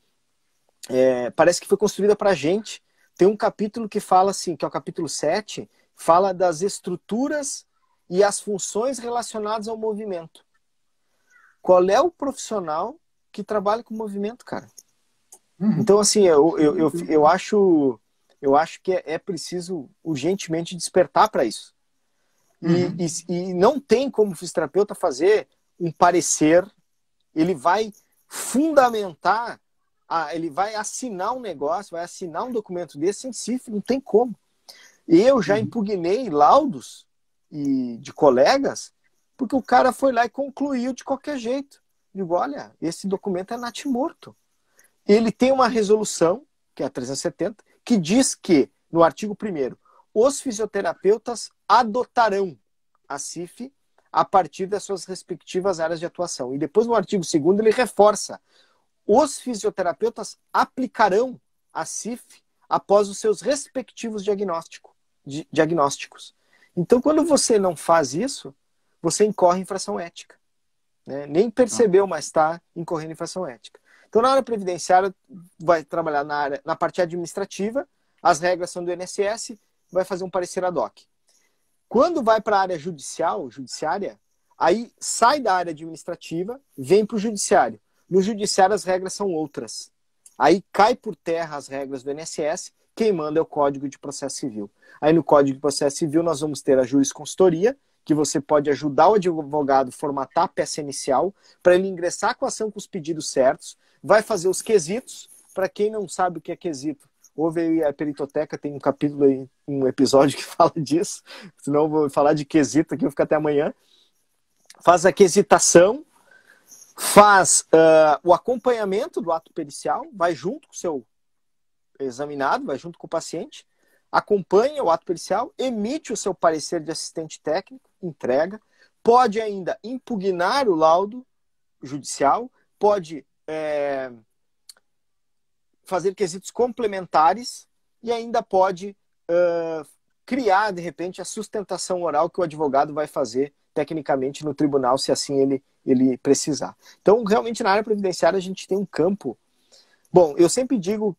parece que foi construída pra gente. Tem um capítulo que fala assim, que é o capítulo 7, fala das estruturas e as funções relacionadas ao movimento. Qual é o profissional que trabalha com movimento, cara? Então, assim, eu acho que é preciso urgentemente despertar para isso. E não tem como o fisioterapeuta fazer um parecer, ele vai fundamentar, ele vai assinar um negócio, vai assinar um documento desse em CIF, não tem como. Eu já impugnei laudos de colegas, porque o cara foi lá e concluiu de qualquer jeito. Digo, olha, esse documento é natimorto. Ele tem uma resolução, que é a 370, que diz que, no artigo 1º, os fisioterapeutas adotarão a CIF a partir das suas respectivas áreas de atuação. E depois, no artigo 2º, ele reforça: os fisioterapeutas aplicarão a CIF após os seus respectivos diagnósticos. Então, quando você não faz isso, você incorre em infração ética. Né? Nem percebeu, mas está incorrendo em infração ética. Então, na área previdenciária, vai trabalhar na parte administrativa, as regras são do INSS, vai fazer um parecer ad hoc. Quando vai para a área judiciária, aí sai da área administrativa, vem para o judiciário. No judiciário as regras são outras. Aí cai por terra as regras do INSS, quem manda é o Código de Processo Civil. Aí no Código de Processo Civil nós vamos ter a jurisconsultoria, que você pode ajudar o advogado a formatar a peça inicial, para ele ingressar com a ação com os pedidos certos, vai fazer os quesitos. Para quem não sabe o que é quesito, ouve aí a Peritoteca, tem um capítulo aí, um episódio que fala disso, senão eu vou falar de quesito aqui, vou ficar até amanhã. Faz a quesitação, faz o acompanhamento do ato pericial, vai junto com o seu examinado, vai junto com o paciente, acompanha o ato pericial, emite o seu parecer de assistente técnico, entrega, pode ainda impugnar o laudo judicial, pode fazer quesitos complementares e ainda pode criar, de repente, a sustentação oral que o advogado vai fazer tecnicamente no tribunal, se assim ele precisar. Então, realmente, na área previdenciária, a gente tem um campo... Bom, eu sempre digo,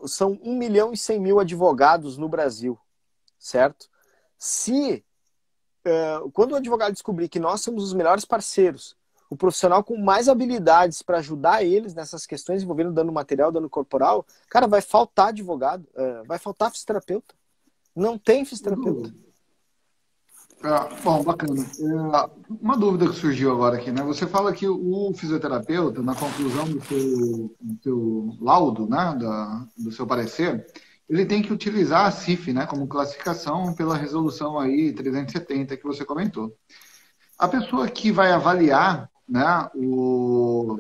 são 1.100.000 advogados no Brasil, certo? Quando o advogado descobrir que nós somos os melhores parceiros, o profissional com mais habilidades para ajudar eles nessas questões envolvendo dano material, dano corporal, cara, vai faltar advogado, vai faltar fisioterapeuta. Não tem fisioterapeuta. Bom, bacana. Uma dúvida que surgiu agora aqui, né? Você fala que o fisioterapeuta, na conclusão do seu laudo, né, do seu parecer, ele tem que utilizar a CIF, né, como classificação pela resolução aí 370 que você comentou. A pessoa que vai avaliar, né, o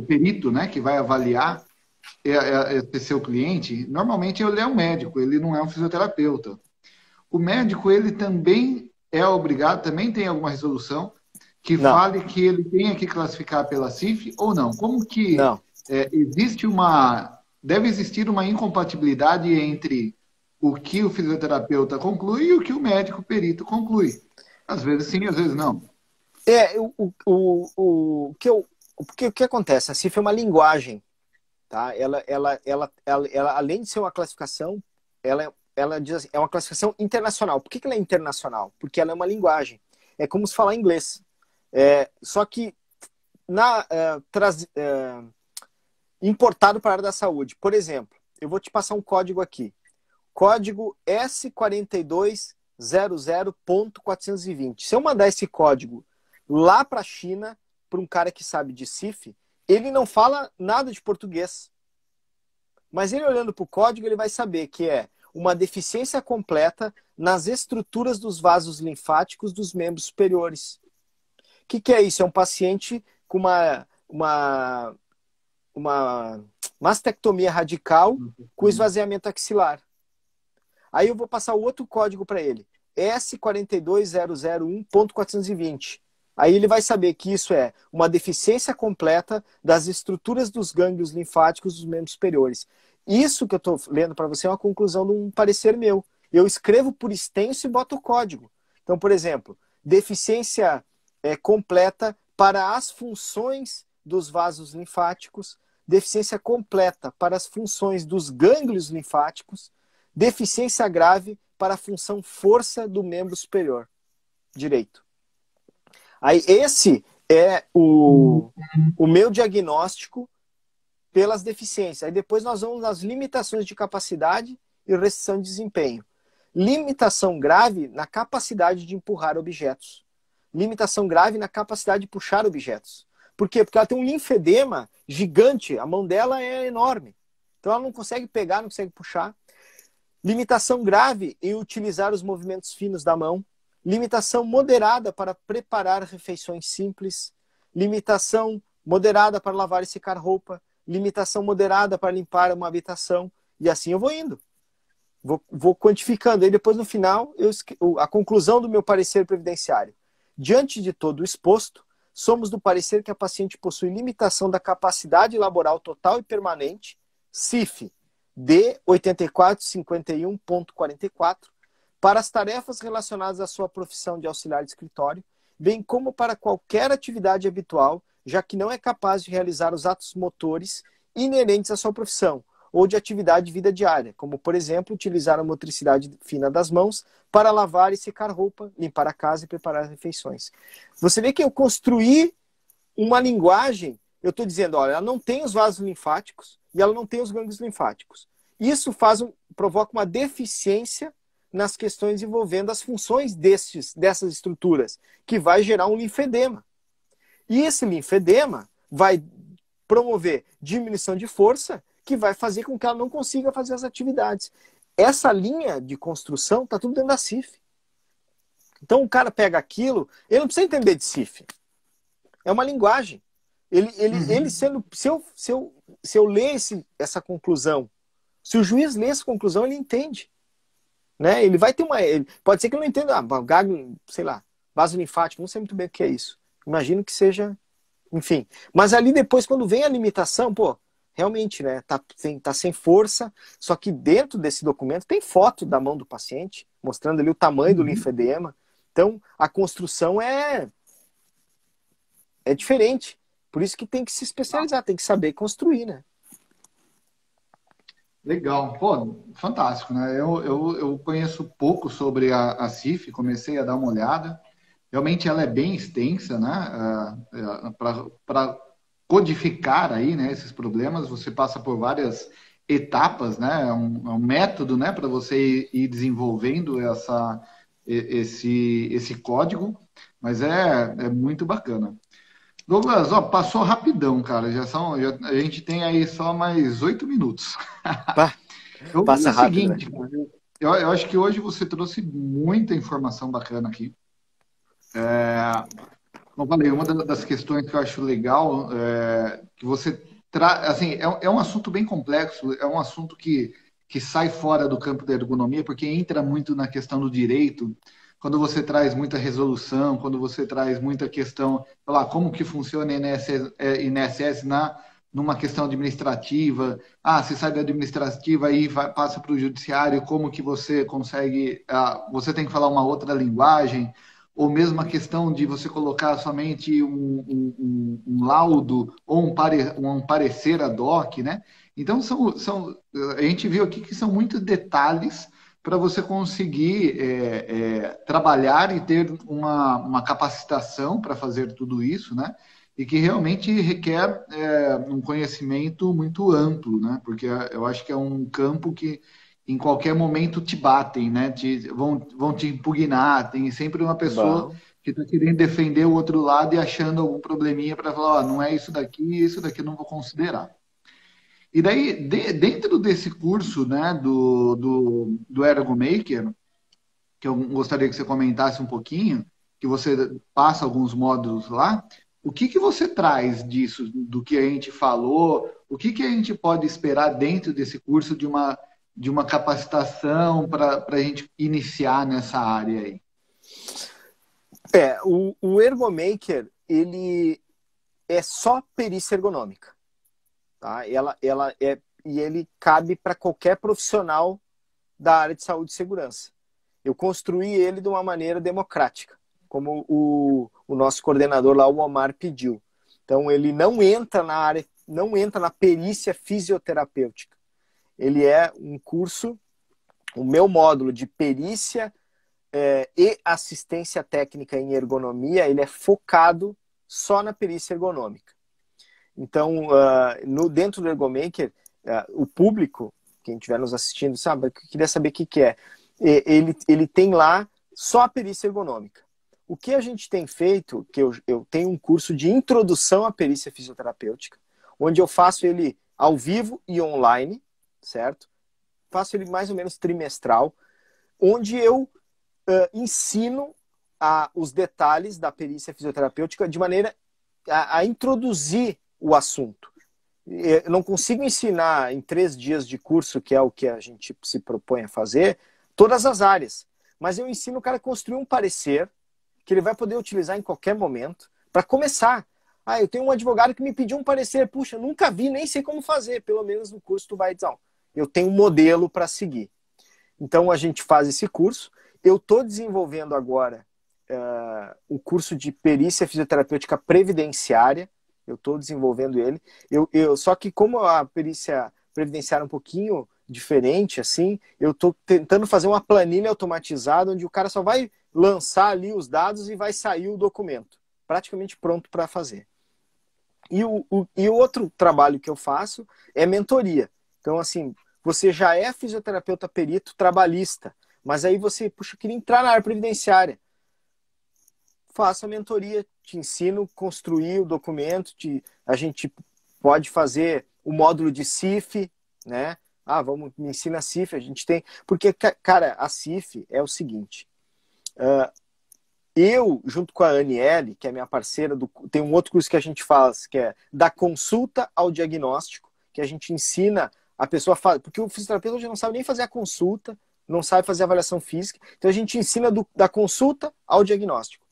perito, né, que vai avaliar esse seu cliente, normalmente ele é um médico, ele não é um fisioterapeuta. O médico, ele também é obrigado, também tem alguma resolução que fale que ele tenha que classificar pela CIF ou não? Como que deve existir uma incompatibilidade entre o que o fisioterapeuta conclui e o que o médico perito conclui? Às vezes sim, às vezes não. O que acontece? A CIF é uma linguagem, tá? Ela, além de ser uma classificação, ela diz assim, é uma classificação internacional. Por que ela é internacional? Porque ela é uma linguagem. É como se falar inglês. Só que importado para a área da saúde. Por exemplo, eu vou te passar um código aqui. Código S4200.420. Se eu mandar esse código lá para a China, para um cara que sabe de CIF, ele não fala nada de português. Mas ele olhando para o código, ele vai saber que é uma deficiência completa nas estruturas dos vasos linfáticos dos membros superiores. O que é isso? É um paciente com uma mastectomia radical com esvaziamento axilar. Aí eu vou passar o outro código para ele. S42001.420. Aí ele vai saber que isso é uma deficiência completa das estruturas dos gânglios linfáticos dos membros superiores. Isso que eu estou lendo para você é uma conclusão de um parecer meu. Eu escrevo por extenso e boto o código. Então, por exemplo, deficiência completa para as funções dos vasos linfáticos, deficiência completa para as funções dos gânglios linfáticos, deficiência grave para a função força do membro superior direito. Aí esse é o meu diagnóstico pelas deficiências. Aí depois nós vamos nas limitações de capacidade e restrição de desempenho. Limitação grave na capacidade de empurrar objetos. Limitação grave na capacidade de puxar objetos. Por quê? Porque ela tem um linfedema gigante, a mão dela é enorme. Então ela não consegue pegar, não consegue puxar. Limitação grave em utilizar os movimentos finos da mão. Limitação moderada para preparar refeições simples. Limitação moderada para lavar e secar roupa. Limitação moderada para limpar uma habitação. E assim eu vou indo. Vou quantificando. Aí depois, no final, a conclusão do meu parecer previdenciário. Diante de todo o exposto, somos do parecer que a paciente possui limitação da capacidade laboral total e permanente, CIF, D 8451.44, para as tarefas relacionadas à sua profissão de auxiliar de escritório, bem como para qualquer atividade habitual, já que não é capaz de realizar os atos motores inerentes à sua profissão, ou de atividade de vida diária, como, por exemplo, utilizar a motricidade fina das mãos para lavar e secar roupa, limpar a casa e preparar refeições. Você vê que eu construí uma linguagem eu estou dizendo, olha, ela não tem os vasos linfáticos e ela não tem os gânglios linfáticos. Isso provoca uma deficiência nas questões envolvendo as funções dessas estruturas, que vai gerar um linfedema. E esse linfedema vai promover diminuição de força, que vai fazer com que ela não consiga fazer as atividades. Essa linha de construção está tudo dentro da CIF. Então o cara pega aquilo, ele não precisa entender de CIF. É uma linguagem. Ele sendo, se eu ler essa conclusão, se o juiz ler essa conclusão, ele entende. Né? Ele vai ter pode ser que ele não entenda, gago, sei lá, vaso linfático, não sei muito bem o que é isso. Imagino que seja, enfim. Mas ali depois, quando vem a limitação, pô, realmente, né, tá sem força, só que dentro desse documento tem foto da mão do paciente, mostrando ali o tamanho do linfedema. Então, a construção é diferente. Por isso que tem que se especializar, tem que saber construir, né? Legal. Pô, fantástico, né? Eu conheço pouco sobre a CIF, comecei a dar uma olhada. Realmente ela é bem extensa, né? Para codificar aí, né, esses problemas, você passa por várias etapas, né? É um método, né, para você ir desenvolvendo esse código, mas é muito bacana. Douglas, ó, passou rapidão, cara. A gente tem aí só mais 8 minutos. Passa O rápido, seguinte, né? eu acho que hoje você trouxe muita informação bacana aqui. Como eu falei, uma das questões que eu acho legal que você traz, assim, é um assunto bem complexo, é um assunto que sai fora do campo da ergonomia, porque entra muito na questão do direito, quando você traz muita resolução, quando você traz muita questão, sei lá, como que funciona INSS numa questão administrativa, se sai da administrativa e passa para o judiciário, como que você consegue, você tem que falar uma outra linguagem, ou mesmo a questão de você colocar somente um laudo ou um parecer ad hoc, né? Então, a gente viu aqui que são muitos detalhes para você conseguir trabalhar e ter uma capacitação para fazer tudo isso, né? E que realmente requer um conhecimento muito amplo, né? Porque eu acho que é um campo que em qualquer momento te batem, né? Vão te impugnar. Tem sempre uma pessoa que está querendo defender o outro lado e achando algum probleminha para falar, não é isso daqui eu não vou considerar. E daí, dentro desse curso, né, do Ergo Maker, que eu gostaria que você comentasse um pouquinho, que você passa alguns módulos lá, o que você traz disso, do que a gente falou, o que a gente pode esperar dentro desse curso de uma capacitação para a gente iniciar nessa área aí? O Ergomaker, ele é só perícia ergonômica. Tá? E ele cabe para qualquer profissional da área de saúde e segurança. Eu construí ele de uma maneira democrática, como o nosso coordenador lá, o Omar, pediu. Então, ele não entra na perícia fisioterapêutica. Ele é um curso, o meu módulo de perícia e assistência técnica em ergonomia, ele é focado só na perícia ergonômica. Então, dentro do Ergomaker, o público, quem estiver nos assistindo, sabe, queria saber o que é. Ele tem lá só a perícia ergonômica. O que a gente tem feito, que eu tenho um curso de introdução à perícia fisioterapêutica, onde eu faço ele ao vivo e online, certo? Faço ele mais ou menos trimestral, onde eu ensino os detalhes da perícia fisioterapêutica de maneira a introduzir o assunto. Eu não consigo ensinar em 3 dias de curso, que é o que a gente se propõe a fazer, todas as áreas. Mas eu ensino o cara a construir um parecer que ele vai poder utilizar em qualquer momento para começar. Eu tenho um advogado que me pediu um parecer. Puxa, nunca vi, nem sei como fazer. Pelo menos no curso tu vai dizer, eu tenho um modelo para seguir. Então a gente faz esse curso. Eu estou desenvolvendo agora o curso de perícia fisioterapêutica previdenciária. Eu estou desenvolvendo ele. Só que como a perícia previdenciária é um pouquinho diferente, assim, eu estou tentando fazer uma planilha automatizada onde o cara só vai lançar ali os dados e vai sair o documento. Praticamente pronto para fazer. E o outro trabalho que eu faço é mentoria. Então, assim, você já é fisioterapeuta perito trabalhista, mas aí você, puxa, queria entrar na área previdenciária. Faça a mentoria, te ensino a construir o documento, a gente pode fazer o módulo de CIF, né? Me ensina a CIF, a gente tem... Porque, cara, a CIF é o seguinte, eu, junto com a Aniele, que é minha parceira, tem um outro curso que a gente faz, que é da consulta ao diagnóstico, que a gente ensina a pessoa a fazer, porque o fisioterapeuta hoje não sabe nem fazer a consulta, não sabe fazer a avaliação física, então a gente ensina da consulta ao diagnóstico.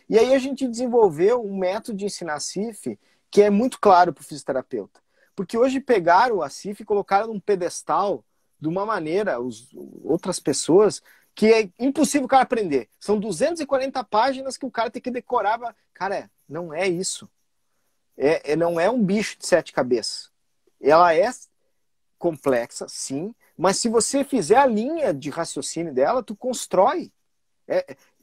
E aí a gente desenvolveu um método de ensinar a CIF que é muito claro para o fisioterapeuta. Porque hoje pegaram a CIF e colocaram num pedestal de uma maneira, outras pessoas, que é impossível o cara aprender. São 240 páginas que o cara tem que decorar. Cara, não é isso. Não é um bicho de 7 cabeças. Ela é complexa, sim, mas se você fizer a linha de raciocínio dela, tu constrói.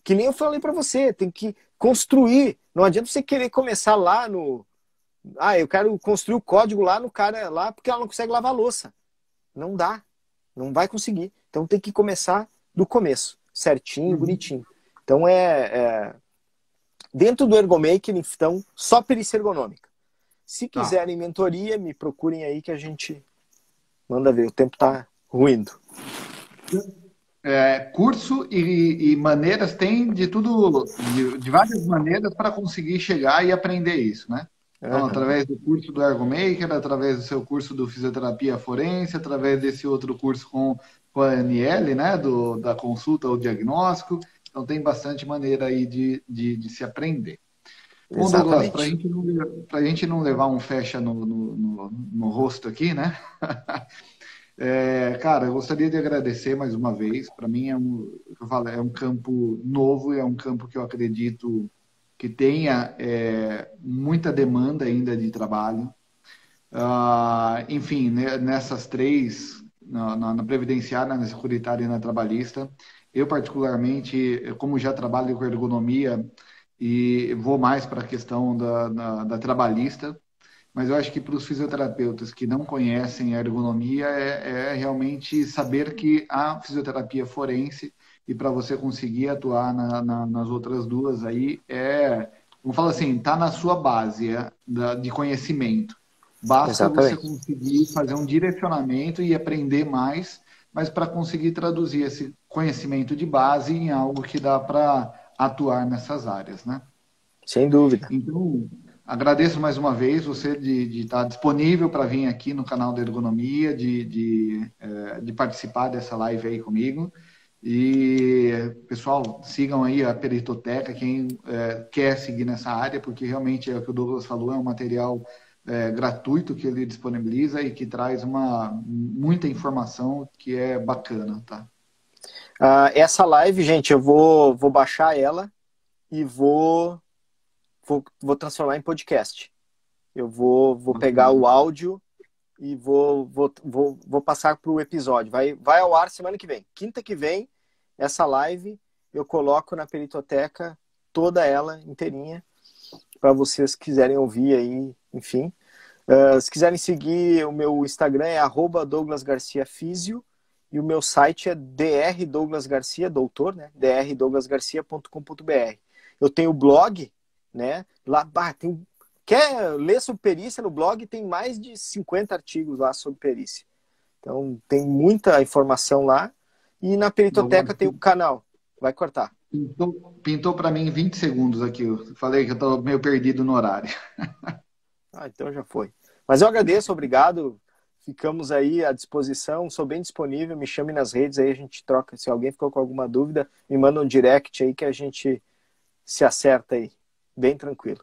Que nem eu falei para você, tem que construir. Não adianta você querer começar lá no... eu quero construir o código lá no cara lá porque ela não consegue lavar a louça. Não dá. Não vai conseguir. Então tem que começar do começo, certinho, bonitinho. Então dentro do Ergomaker, então, só perícia ergonômica. Se quiserem mentoria, me procurem aí que a gente manda ver. O tempo tá ruindo. Curso e maneiras, tem de tudo, de várias maneiras para conseguir chegar e aprender isso, né? Então, através do curso do Ergomaker, através do seu curso do Fisioterapia Forense, através desse outro curso com a Aniele, né? Da consulta ao diagnóstico. Então, tem bastante maneira aí de se aprender. Bom, Douglas, para a gente não levar um fecha no rosto aqui, né? Cara, eu gostaria de agradecer mais uma vez. Para mim é um campo novo, é um campo que eu acredito que tenha muita demanda ainda de trabalho. Enfim, nessas três, na previdenciária, na securitária e na trabalhista, eu particularmente, como já trabalho com ergonomia e vou mais para a questão da trabalhista, mas eu acho que para os fisioterapeutas que não conhecem a ergonomia realmente saber que há fisioterapia forense e para você conseguir atuar nas outras duas aí vamos falar assim, está na sua base de conhecimento. Basta você conseguir fazer um direcionamento e aprender mais, mas para conseguir traduzir esse conhecimento de base em algo que dá para atuar nessas áreas, né? Sem dúvida. Então, agradeço mais uma vez você de estar disponível para vir aqui no canal da Ergonomia, de participar dessa live aí comigo. E, pessoal, sigam aí a Peritoteca, quem quer seguir nessa área, porque realmente é o que o Douglas falou, é um material gratuito que ele disponibiliza e que traz muita informação que é bacana, tá? Essa live, gente, eu vou baixar ela e vou transformar em podcast. Eu vou pegar o áudio e vou passar para o episódio. Vai ao ar semana que vem. Quinta que vem, essa live eu coloco na Peritoteca toda ela inteirinha para vocês quiserem ouvir aí, enfim. Se quiserem seguir, o meu Instagram é @DouglasGarciaFísio e o meu site é drdouglasgarcia, doutor, né? drdouglasgarcia.com.br. Eu tenho o blog, né? Lá, quer ler sobre perícia no blog? Tem mais de 50 artigos lá sobre perícia. Então, tem muita informação lá. E na Peritoteca tem o canal. Vai cortar. Pintou para mim 20 segundos aqui. Eu falei que eu estou meio perdido no horário. Então já foi. Mas eu agradeço, obrigado. Ficamos aí à disposição. Sou bem disponível. Me chame nas redes aí, a gente troca. Se alguém ficou com alguma dúvida, me manda um direct aí que a gente se acerta aí. Bem tranquilo.